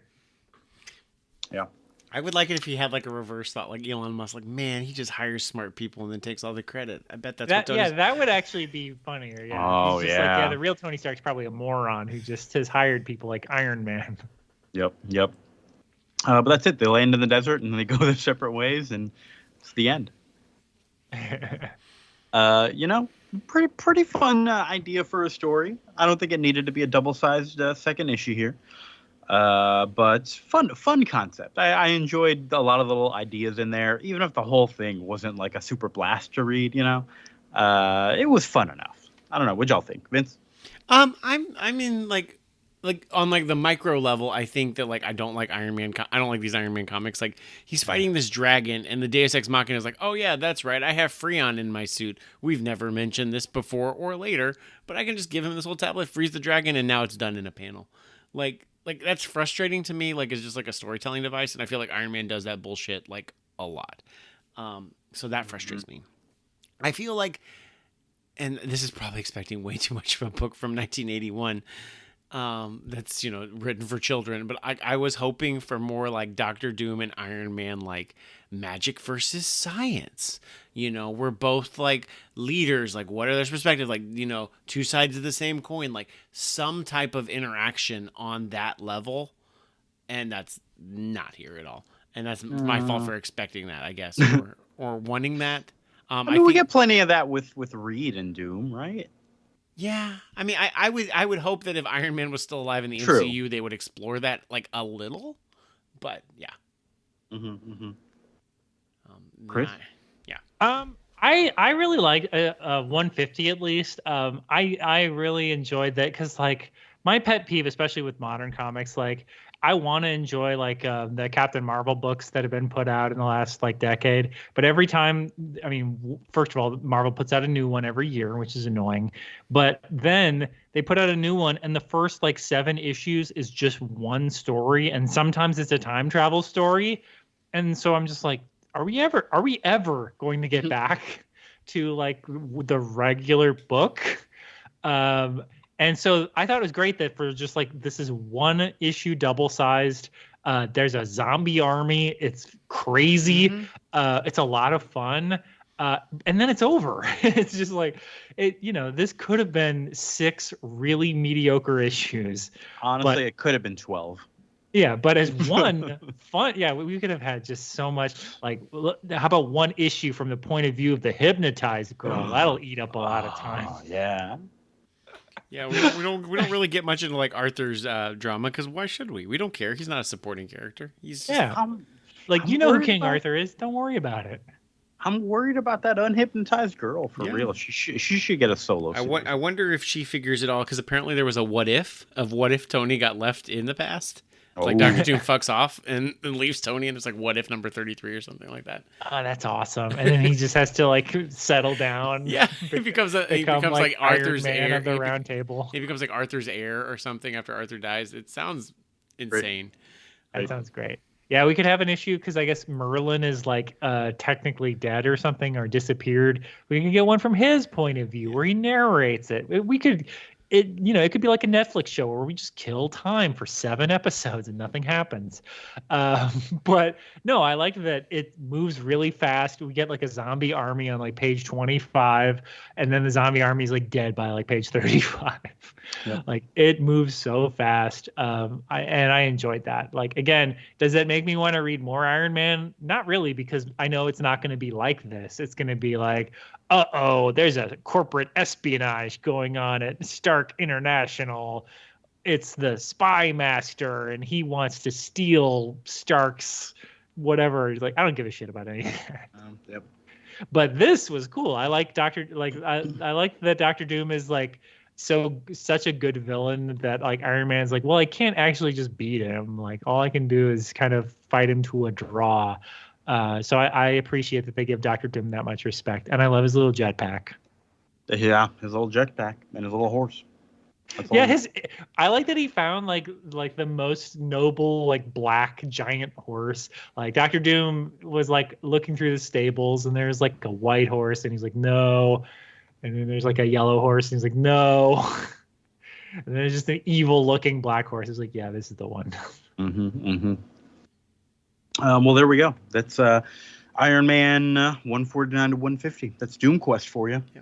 Yeah. I would like it if he had like a reverse thought, like Elon Musk, like, man, he just hires smart people and then takes all the credit. I bet that's what Tony's... Yeah, that would actually be funnier. Yeah. Oh, He's just yeah. like, yeah, the real Tony Stark's probably a moron who just has hired people like Iron Man. Yep. But that's it. They land in the desert and they go their separate ways, and it's the end. Pretty fun idea for a story. I don't think it needed to be a double-sized second issue here. But fun concept. I enjoyed a lot of the little ideas in there, even if the whole thing wasn't like a super blast to read. It was fun enough. I don't know. What'd y'all think, Vince? I mean, like on like the micro level, I think that like I don't like Iron Man. I don't like these Iron Man comics. Like he's fighting this dragon, and the Deus Ex Machina is like, oh yeah, that's right. I have Freon in my suit. We've never mentioned this before or later, but I can just give him this whole tablet, freeze the dragon, and now it's done in a panel. Like that's frustrating to me. Like it's just like a storytelling device, and I feel like Iron Man does that bullshit like a lot. So that frustrates me. I feel like, and this is probably expecting way too much of a book from 1981. That's written for children, but I was hoping for more like Doctor Doom and Iron Man, like magic versus science. We're both like leaders, like what are their perspectives, like two sides of the same coin, like some type of interaction on that level, and that's not here at all, and that's my fault for expecting that, I guess, or wanting that. I mean, we get plenty of that with Reed and Doom, right? Yeah, I mean, I would hope that if Iron Man was still alive in the MCU, they would explore that like a little, but yeah. Chris? I really like 150 at least. I really enjoyed that because like my pet peeve, especially with modern comics, like I want to enjoy like the Captain Marvel books that have been put out in the last like decade. But every time, I mean, first of all, Marvel puts out a new one every year, which is annoying. But then they put out a new one, and the first like 7 issues is just one story, and sometimes it's a time travel story. And so I'm just like, are we ever going to get back to like the regular book? And so I thought it was great that for just like, this is one issue, double sized. There's a zombie army. It's crazy. It's a lot of fun. And then it's over. It's just like this could have been 6 really mediocre issues. Honestly, it could have been 12. Yeah, but as one fun, we could have had just so much. Like, how about one issue from the point of view of the hypnotized girl? That'll eat up a lot of time. Yeah. Yeah, we don't really get much into like Arthur's drama, because why should we? We don't care. He's not a supporting character. He's just, who King Arthur is. Don't worry about it. I'm worried about that unhypnoptized girl for real. She should get a solo. I wonder if she figures it all, because apparently there was a what if Tony got left in the past. Like Dr. Doom fucks off and leaves Tony, and it's like what if number 33 or something like that. Oh, that's awesome! And then he just has to like settle down. Yeah, he becomes like Arthur's heir of the Round Table. He becomes like Arthur's heir or something after Arthur dies. It sounds insane. That sounds great. Yeah, we could have an issue because I guess Merlin is like technically dead or something, or disappeared. We can get one from his point of view where he narrates it. We could. It could be like a Netflix show where we just kill time for 7 episodes and nothing happens. But no, I like that it moves really fast. We get like a zombie army on like page 25, and then the zombie army is like dead by like page 35. Yep. Like it moves so fast. I enjoyed that. Like, again, does that make me want to read more Iron Man? Not really, because I know it's not going to be like this. It's going to be like, there's a corporate espionage going on at Stark International. It's the spy master, and he wants to steal Stark's whatever. Like, I don't give a shit about any of that. Yep. But this was cool. I like I like that Dr. Doom is like such a good villain that like Iron Man's like, well, I can't actually just beat him. Like, all I can do is kind of fight him to a draw. So I appreciate that they give Dr. Doom that much respect, and I love his little jetpack. Yeah, his little jetpack and his little horse. Yeah, I like that he found like the most noble like black giant horse. Like Doctor Doom was like looking through the stables and there's like a white horse and he's like no, and then there's like a yellow horse and he's like no, and then there's just an evil looking black horse. He's like, yeah, this is the one. Well, there we go. That's Iron Man 149 to 150. That's Doomquest for you. Yeah.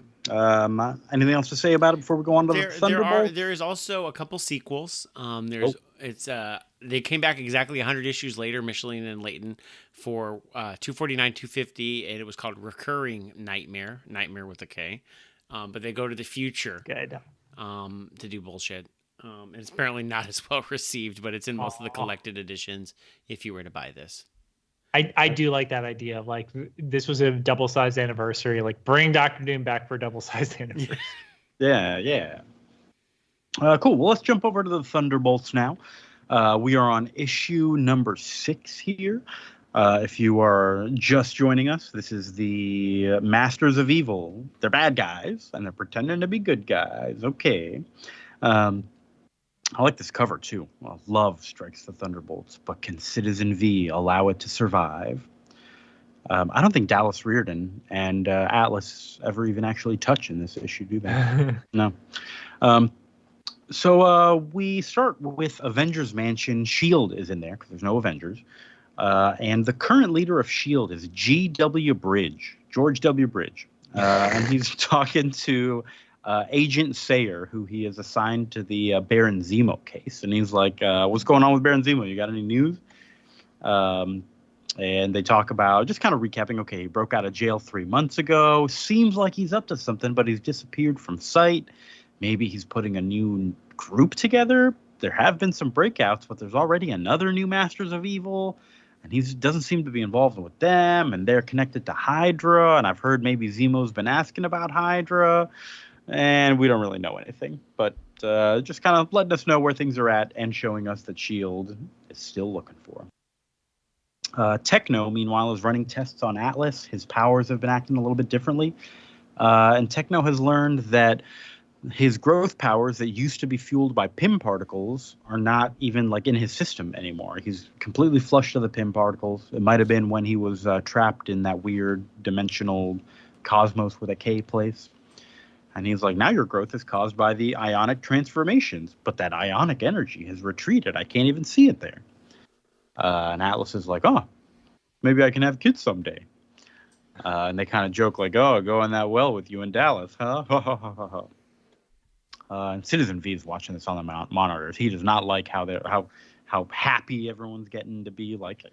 Anything else to say about it before we go on to the Thunderbolts? There is also a couple sequels. They came back exactly 100 issues later, Michelin and Layton, for 249, 250, and it was called Recurring Nightmare with a K. But they go to the future. Good. To do bullshit. And it's apparently not as well received, but it's in most of the collected editions if you were to buy this. I do like that idea of like this was a double-sized anniversary. Like bring Doctor Doom back for a double-sized anniversary. Yeah. Cool. Well, let's jump over to the Thunderbolts now. We are on issue number 6 here. If you are just joining us, this is the Masters of Evil. They're bad guys, and they're pretending to be good guys. Okay. I like this cover, too. Well, love strikes the Thunderbolts, but can Citizen V allow it to survive? I don't think Dallas Reardon and Atlas ever even actually touch in this issue, do they? No. So we start with Avengers Mansion. S.H.I.E.L.D. is in there, because there's no Avengers. And the current leader of S.H.I.E.L.D. is G.W. Bridge, George W. Bridge. And he's talking to Agent Sayer, who he is assigned to the Baron Zemo case. And he's like, what's going on with Baron Zemo? You got any news? And they talk about, just kind of recapping, okay, he broke out of jail 3 months ago. Seems like he's up to something, but he's disappeared from sight. Maybe he's putting a new group together. There have been some breakouts, but there's already another new Masters of Evil. And he doesn't seem to be involved with them. And they're connected to Hydra. And I've heard maybe Zemo's been asking about Hydra. And we don't really know anything, but just kind of letting us know where things are at and showing us that S.H.I.E.L.D. is still looking for him. Techno, meanwhile, is running tests on Atlas. His powers have been acting a little bit differently. And Techno has learned that his growth powers that used to be fueled by PIM particles are not even like in his system anymore. He's completely flushed of the PIM particles. It might have been when he was trapped in that weird dimensional cosmos with a K place. And he's like, now your growth is caused by the ionic transformations, but that ionic energy has retreated. I can't even see it there. And Atlas is like, oh, maybe I can have kids someday. And they kind of joke like, oh, going that well with you and Dallas, huh? And Citizen V is watching this on the monitors. He does not like how happy everyone's getting to be, like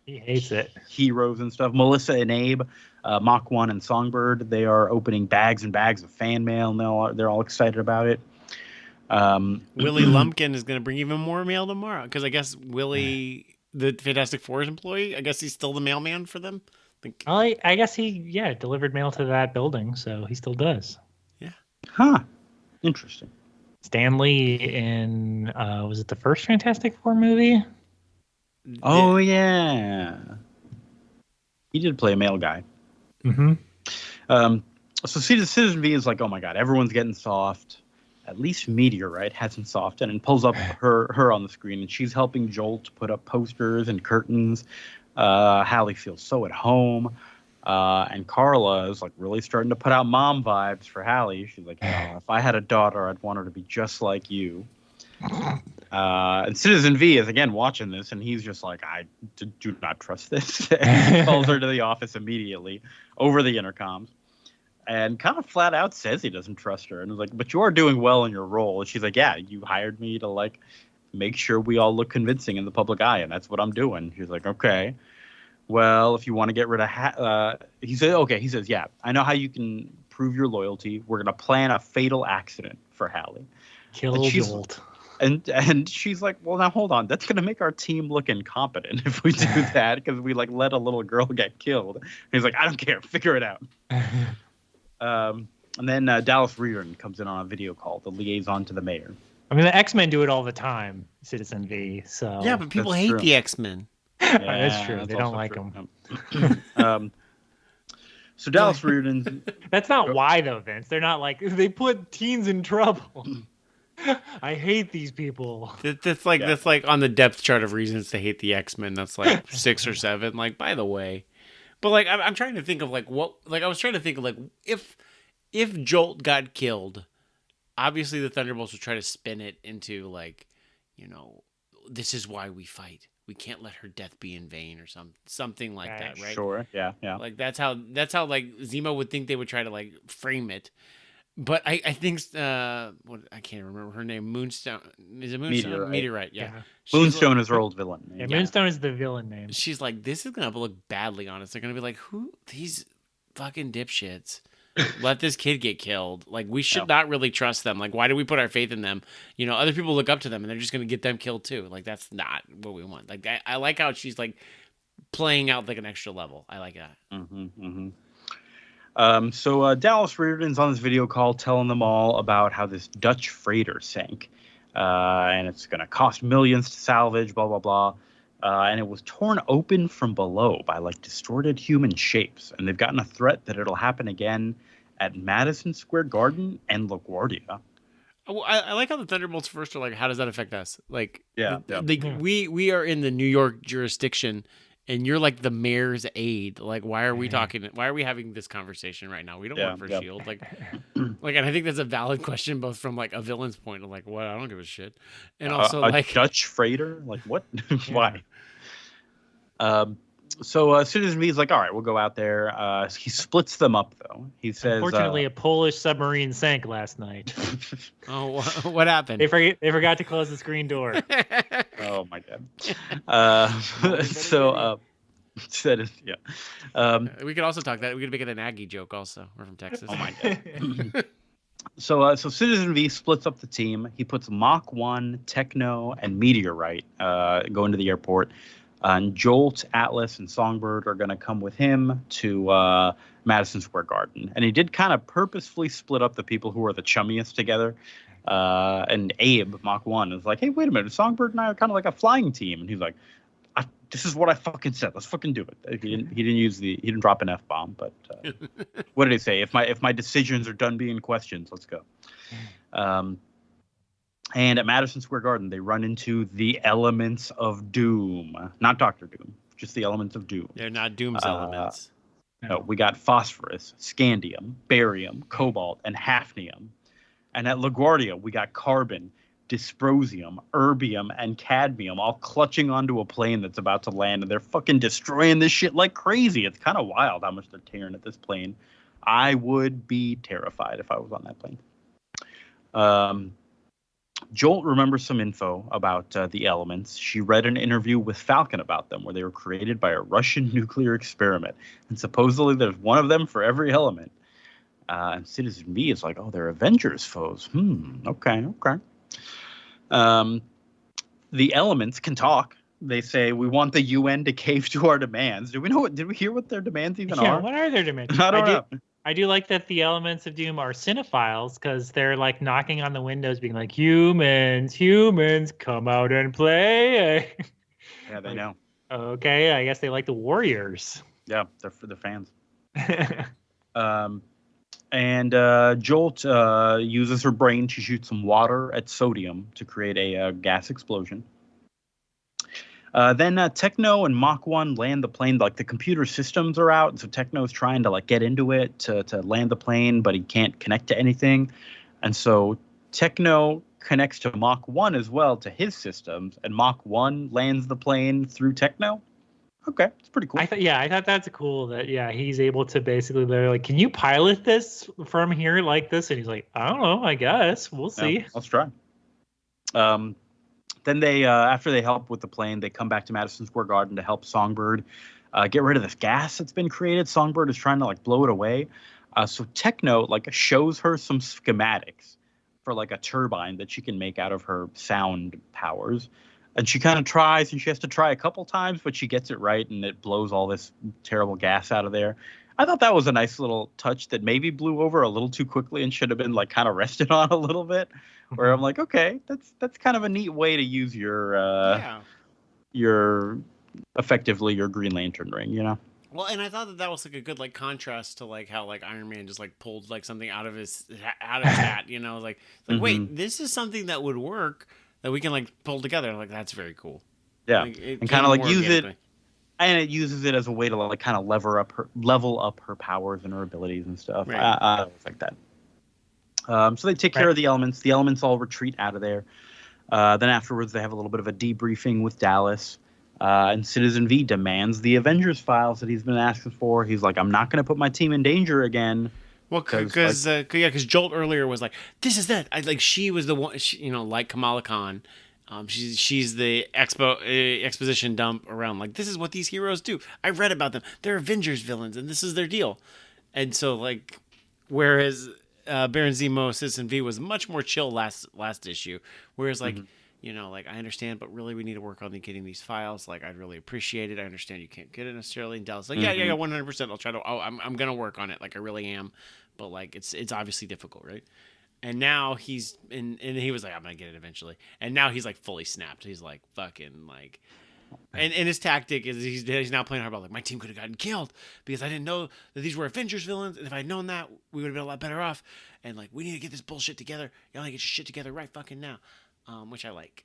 he hates it. Heroes and stuff. Melissa and Abe, Mach 1 and Songbird, they are opening bags and bags of fan mail, and they're all excited about it. Willie Lumpkin is going to bring even more mail tomorrow, because I guess Willie, the Fantastic Four's employee, I guess he's still the mailman for them. I guess he delivered mail to that building, so he still does. Yeah. Huh. Interesting. Stan Lee in was it the first Fantastic Four movie? Oh yeah, he did play a male guy. Mm-hmm. So Citizen V is like, oh my god, everyone's getting soft. At least Meteorite hasn't softened, and pulls up her on the screen, and she's helping Jolt put up posters and curtains. Hallie feels so at home. And Carla is like really starting to put out mom vibes for Hallie. She's like, if I had a daughter, I'd want her to be just like you. And Citizen V is again watching this, and he's just like, I do not trust this. And he calls her to the office immediately over the intercoms, and kind of flat out says he doesn't trust her. And is like, but you are doing well in your role. And she's like, yeah, you hired me to like make sure we all look convincing in the public eye, and that's what I'm doing. She's like, okay. Well, if you want to get rid of he said, okay. He says, yeah, I know how you can prove your loyalty. We're going to plan a fatal accident for Hallie. Kill Jolt. And she's like, well, now hold on. That's going to make our team look incompetent if we do that, because we like let a little girl get killed. And he's like, I don't care. Figure it out. And then Dallas Reardon comes in on a video call, the liaison to the mayor. I mean, the X-Men do it all the time, Citizen V. So yeah, but people hate the X-Men. Yeah, that's true. They don't like them. So Dallas Reardon. That's not why, though, Vince. They're not like, they put teens in trouble. I hate these people. That's like on the depth chart of reasons to hate the X-Men. That's like 6 or 7. Like, by the way, but like I'm trying to think of like what, like I was trying to think of like if Jolt got killed, obviously the Thunderbolts would try to spin it into like, this is why we fight. We can't let her death be in vain or something like that, right? Sure. Yeah. Like that's how like Zemo would think they would try to like frame it. But I think what I can't remember her name. Moonstone, is it Moonstone? Meteorite. Yeah. Moonstone is her old villain name. Yeah, Moonstone is the villain name. She's like, this is gonna look badly on us. They're gonna be like, who these fucking dipshits? Let this kid get killed. Like, we should not really trust them. Like, why do we put our faith in them? Other people look up to them and they're just gonna get them killed too. Like, that's not what we want. Like, I like how she's like playing out like an extra level. I like that. So Dallas Reardon's on this video call telling them all about how this Dutch freighter sank, and it's going to cost millions to salvage, blah, blah, blah. And it was torn open from below by like distorted human shapes. And they've gotten a threat that it'll happen again at Madison Square Garden and LaGuardia. I like how the Thunderbolts first are like, how does that affect us? Like, yeah. We are in the New York jurisdiction, and you're like the mayor's aide. Like, why are we talking? Why are we having this conversation right now? We don't work for S.H.I.E.L.D. Like, and I think that's a valid question, both from like a villain's point of like, what? I don't give a shit, and also a like Dutch freighter. Like, what? Why? So Citizen V is like, all right, we'll go out there. He splits them up, though. He says, unfortunately, a Polish submarine sank last night. Oh, what happened? They forgot to close the screen door. Oh my god. We could also talk that. We could make it an Aggie joke. Also, we're from Texas. Oh my god. So Citizen V splits up the team. He puts Mach 1, Techno, and Meteorite go into the airport. And Jolt, Atlas, and Songbird are going to come with him to Madison Square Garden. And he did kind of purposefully split up the people who are the chummiest together. And Abe, Mach 1, is like, hey, wait a minute. Songbird and I are kind of like a flying team. And he's like, this is what I fucking said. Let's fucking do it. He didn't drop an F-bomb. But what did he say? If my decisions are done being questioned, let's go. And at Madison Square Garden, they run into the elements of Doom. Not Dr. Doom, just the elements of Doom. They're not Doom's elements. No, we got phosphorus, scandium, barium, cobalt, and hafnium. And at LaGuardia, we got carbon, dysprosium, erbium, and cadmium all clutching onto a plane that's about to land. And they're fucking destroying this shit like crazy. It's kind of wild how much they're tearing at this plane. I would be terrified if I was on that plane. Jolt remembers some info about the elements. She read an interview with Falcon about them, where they were created by a Russian nuclear experiment. And supposedly there's one of them for every element. And Citizen V is like, oh, they're Avengers foes. Okay. The elements can talk. They say, we want the UN to cave to our demands. Did we hear what their demands even are? What are their demands? I don't know. I do like that the elements of Doom are cinephiles, because they're like knocking on the windows being like, humans, come out and play. Yeah, they know. Okay, I guess they like the Warriors. Yeah, they're for the fans. And Jolt uses her brain to shoot some water at sodium to create a gas explosion. Then Techno and Mach 1 land the plane. Like, the computer systems are out, so Techno's trying to like get into it to land the plane, but he can't connect to anything. And so Techno connects to Mach 1 as well to his systems, and Mach 1 lands the plane through Techno. Okay, it's pretty cool. I thought that's cool that he's able to basically, they're like, can you pilot this from here like this? And he's like, I don't know, I guess we'll see. Yeah, let's try. Then they, after they help with the plane, they come back to Madison Square Garden to help Songbird get rid of this gas that's been created. Songbird is trying to like blow it away. So Techno like shows her some schematics for like a turbine that she can make out of her sound powers. And she kind of tries, and she has to try a couple times, but she gets it right, and it blows all this terrible gas out of there. I thought that was a nice little touch that maybe blew over a little too quickly and should have been like kind of rested on a little bit. Where I'm like, okay, that's kind of a neat way to use your effectively your Green Lantern ring, you know? Well, and I thought that was like a good like contrast to like how like Iron Man just like pulled like something out of his hat, you know, like Hmm. wait, this is something that would work that we can like pull together. Like that's very cool. Yeah, Like it and came kind of like more use it, organically. and it uses it as a way to like kind of level up her powers and her abilities and stuff. Right. I always like that. So they take care of the elements. The elements all retreat out of there. Then afterwards, they have a little bit of a debriefing with Dallas. And Citizen V demands the Avengers files that he's been asking for. He's like, I'm not going to put my team in danger again. Well, because Jolt earlier was like, "This is that." She was the one, like Kamala Khan. She's the exposition dump around. Like, this is what these heroes do. I read about them. They're Avengers villains, and this is their deal. And so, like, whereas Baron Zemo, Citizen V was much more chill last issue. Whereas, like, like I understand, but really we need to work on getting these files. Like, I'd really appreciate it. I understand you can't get it necessarily. And Dallas like, yeah, 100%. I'll try to. Oh, I'm gonna work on it. Like, I really am. But like, it's obviously difficult, right? And now he's and he was like, I'm gonna get it eventually. And now he's like fully snapped. He's like fucking like. And his tactic is he's now playing hardball. Like, my team could have gotten killed because I didn't know that these were Avengers villains. And if I'd known that, we would have been a lot better off. And like, we need to get this bullshit together. Y'all need to get your shit together right fucking now. Which I like.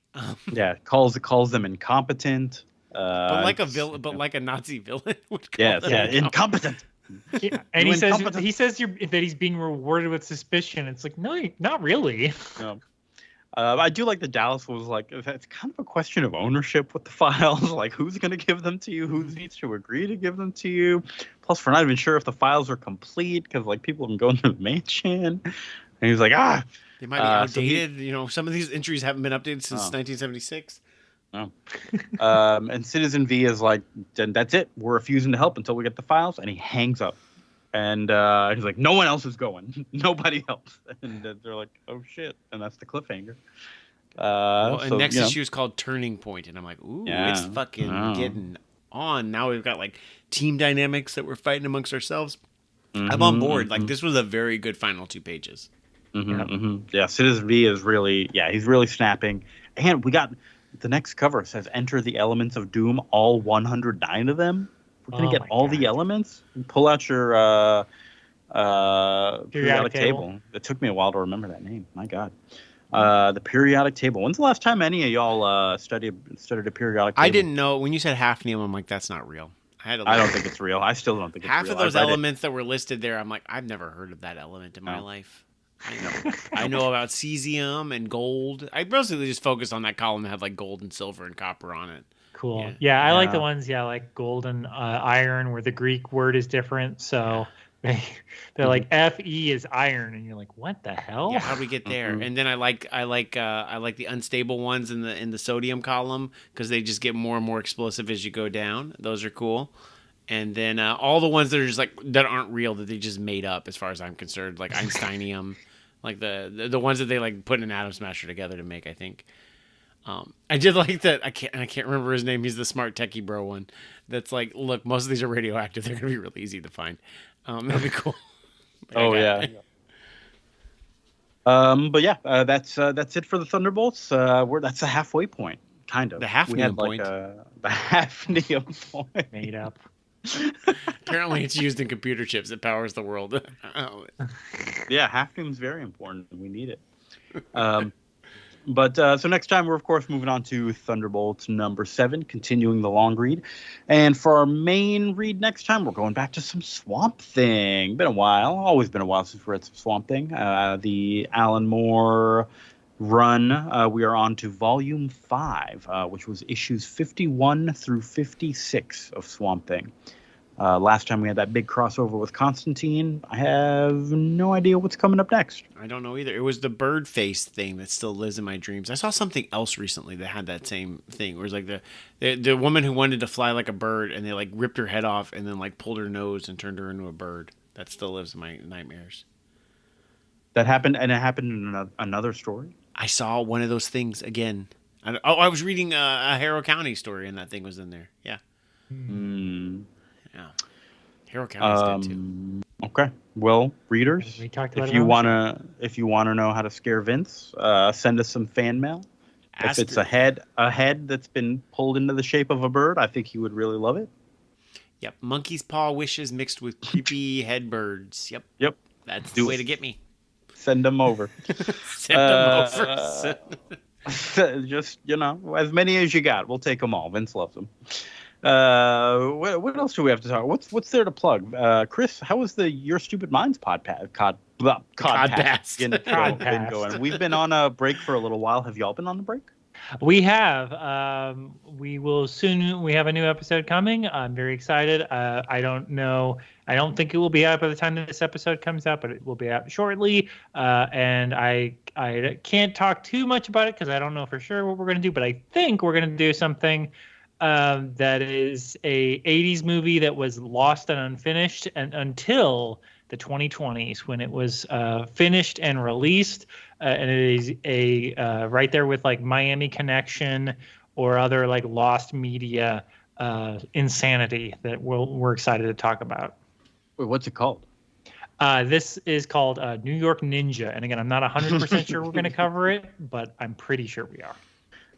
Yeah, calls them incompetent. But like a villain, but like a Nazi villain would call Yes, them yeah, incompetent. Yeah, and he says that he's being rewarded with suspicion. It's like, no, not really. No. I do like that Dallas was like, it's kind of a question of ownership with the files. Like, who's going to give them to you? Who needs to agree to give them to you? Plus, we're not even sure if the files are complete because, like, people have been going to the mansion. And he's like, they might be outdated. Some of these entries haven't been updated since 1976. Oh. And Citizen V is like, then that's it. We're refusing to help until we get the files. And he hangs up. And he's like, no one else is going. Nobody else. And they're like, oh, shit. And that's the cliffhanger. And next issue is called Turning Point. And I'm like, ooh, it's fucking getting on. Now we've got like team dynamics that we're fighting amongst ourselves. I'm on board. Like, this was a very good final 2 pages. Yeah, Citizen V is really, he's really snapping. And we got the next cover says, enter the elements of Doom, all 109 of them. We're going to get all the elements. Pull out your periodic table. It took me a while to remember that name. My God. The periodic table. When's the last time any of y'all studied a periodic table? I didn't know. When you said hafnium, I'm like, that's not real. I don't think it's real. I still don't think it's real. Half of those elements that were listed there, I'm like, I've never heard of that element in my life. I know about cesium and gold. I basically just focused on that column that had like gold and silver and copper on it. Cool. Yeah, I like the ones, like gold and iron, where the Greek word is different. So they're like Fe is iron, and you're like, what the hell? Yeah, how do we get there? And then I like the unstable ones in the sodium column because they just get more and more explosive as you go down. Those are cool. And then all the ones that are just like that aren't real, that they just made up, as far as I'm concerned, like Einsteinium, like the ones that they like put in an atom smasher together to make. I think. I did like that. I can't remember his name. He's the smart techie bro one. That's like, look, most of these are radioactive. They're gonna be really easy to find. That'll be cool. But that's it for the Thunderbolts. That's the halfway point, kind of. The hafnium point. The hafnium point made up. Apparently, it's used in computer chips. It powers the world. Yeah, hafnium's very important. We need it. But so next time, we're, of course, moving on to Thunderbolts number 7, continuing the long read. And for our main read next time, we're going back to some Swamp Thing. Been a while. Always been a while since we read some Swamp Thing. The Alan Moore run. We are on to Volume 5, which was issues 51 through 56 of Swamp Thing. Last time we had that big crossover with Constantine. I have no idea what's coming up next. I don't know either. It was the bird face thing that still lives in my dreams. I saw something else recently that had that same thing. Where it was like the woman who wanted to fly like a bird, and they like ripped her head off and then like pulled her nose and turned her into a bird. That still lives in my nightmares. That happened, and it happened in another story? I saw one of those things again. I was reading a Harrow County story, and that thing was in there. Yeah. Yeah. Harrow County's good too. Okay. Well, readers, we talked about if you wanna know how to scare Vince, send us some fan mail. If it's a head that's been pulled into the shape of a bird, I think he would really love it. Yep. Monkey's paw wishes mixed with creepy head birds. Yep. Yep. That's the way to get me. Send them over. Send them over. Just, as many as you got. We'll take them all. Vince loves them. What else do we have to talk? What's there to plug? Chris, how was the Your Stupid Minds podcast? Been going. We've been on a break for a little while. Have y'all been on the break? We have. We will soon. We have a new episode coming. I'm very excited. I don't know. I don't think it will be out by the time this episode comes out, but it will be out shortly. And I can't talk too much about it because I don't know for sure what we're going to do. But I think we're going to do something that is a 80s movie that was lost and unfinished and until the 2020s when it was finished and released. And it is a right there with like Miami Connection or other like lost media insanity that we're excited to talk about. Wait, what's it called? This is called New York Ninja. And again, I'm not 100% sure we're going to cover it, but I'm pretty sure we are.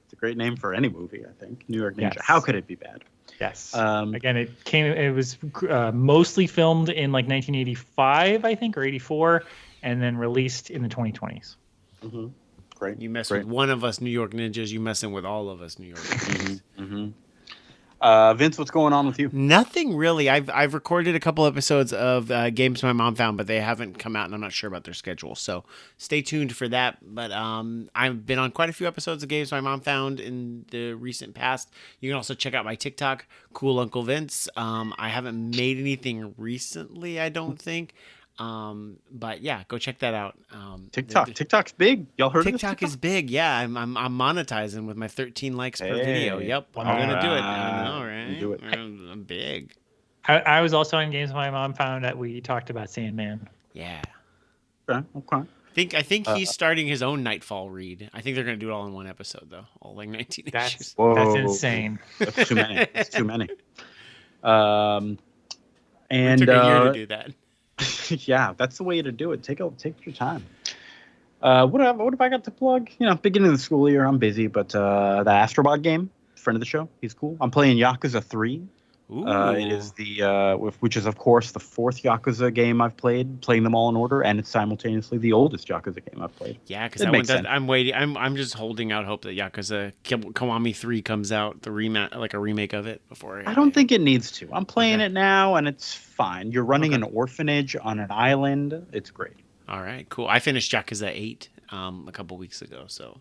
It's a great name for any movie, I think. New York Ninja. Yes. How could it be bad? Yes. Again, it was mostly filmed in like 1985, I think, or 84, and then released in the 2020s. Mm-hmm. Great. You mess with one of us New York Ninjas, you messing with all of us New York Ninjas. Vince, what's going on with you? Nothing really. I've recorded a couple episodes of Games My Mom Found, but they haven't come out, and I'm not sure about their schedule. So stay tuned for that. But I've been on quite a few episodes of Games My Mom Found in the recent past. You can also check out my TikTok, Cool Uncle Vince. I haven't made anything recently, I don't think. But yeah, go check that out. TikTok's big. Y'all heard TikTok of this? is big. Yeah, I'm monetizing with my 13 likes per video. Yep, I'm gonna do it. I know, right? Do it. I'm big. I was also in Games My Mom Found that we talked about Sandman. Yeah. Okay. I think he's starting his own Nightfall read. I think they're gonna do it all in one episode though, all like 19 issues. That's insane. That's too many. It's too many. And And it took a year to do that. yeah, that's the way to do it. Take your time. What have I got to plug? Beginning of the school year, I'm busy, but the Astrobot game, friend of the show, he's cool. I'm playing Yakuza 3. It is which is of course the fourth Yakuza game I've played, playing them all in order, and it's simultaneously the oldest Yakuza game I've played. Yeah, because I'm waiting. I'm just holding out hope that Yakuza Kiwami 3 comes out, the remake of it before. I don't think it needs to. I'm playing it now, and it's fine. You're running an orphanage on an island. It's great. All right, cool. I finished Yakuza 8 a couple weeks ago, so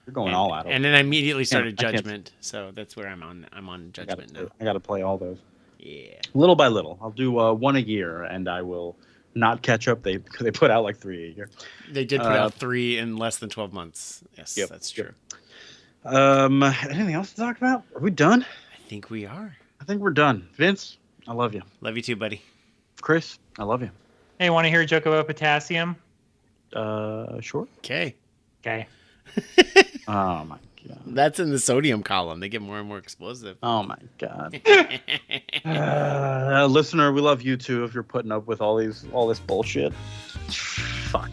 you're going all out. And then I immediately started Judgment, so that's where I'm on. I'm on Judgment now. I got to play all those. Yeah. Little by little. I'll do one a year, and I will not catch up. They put out like 3 a year. They did put out 3 in less than 12 months. Yes, that's true. Anything else to talk about? Are we done? I think we are. I think we're done. Vince, I love you. Love you too, buddy. Chris, I love you. Hey, want to hear a joke about potassium? Sure. Okay. Oh my god. That's in the sodium column. They get more and more explosive. Oh my god. Listener, we love you too if you're putting up with all this bullshit. Fuck.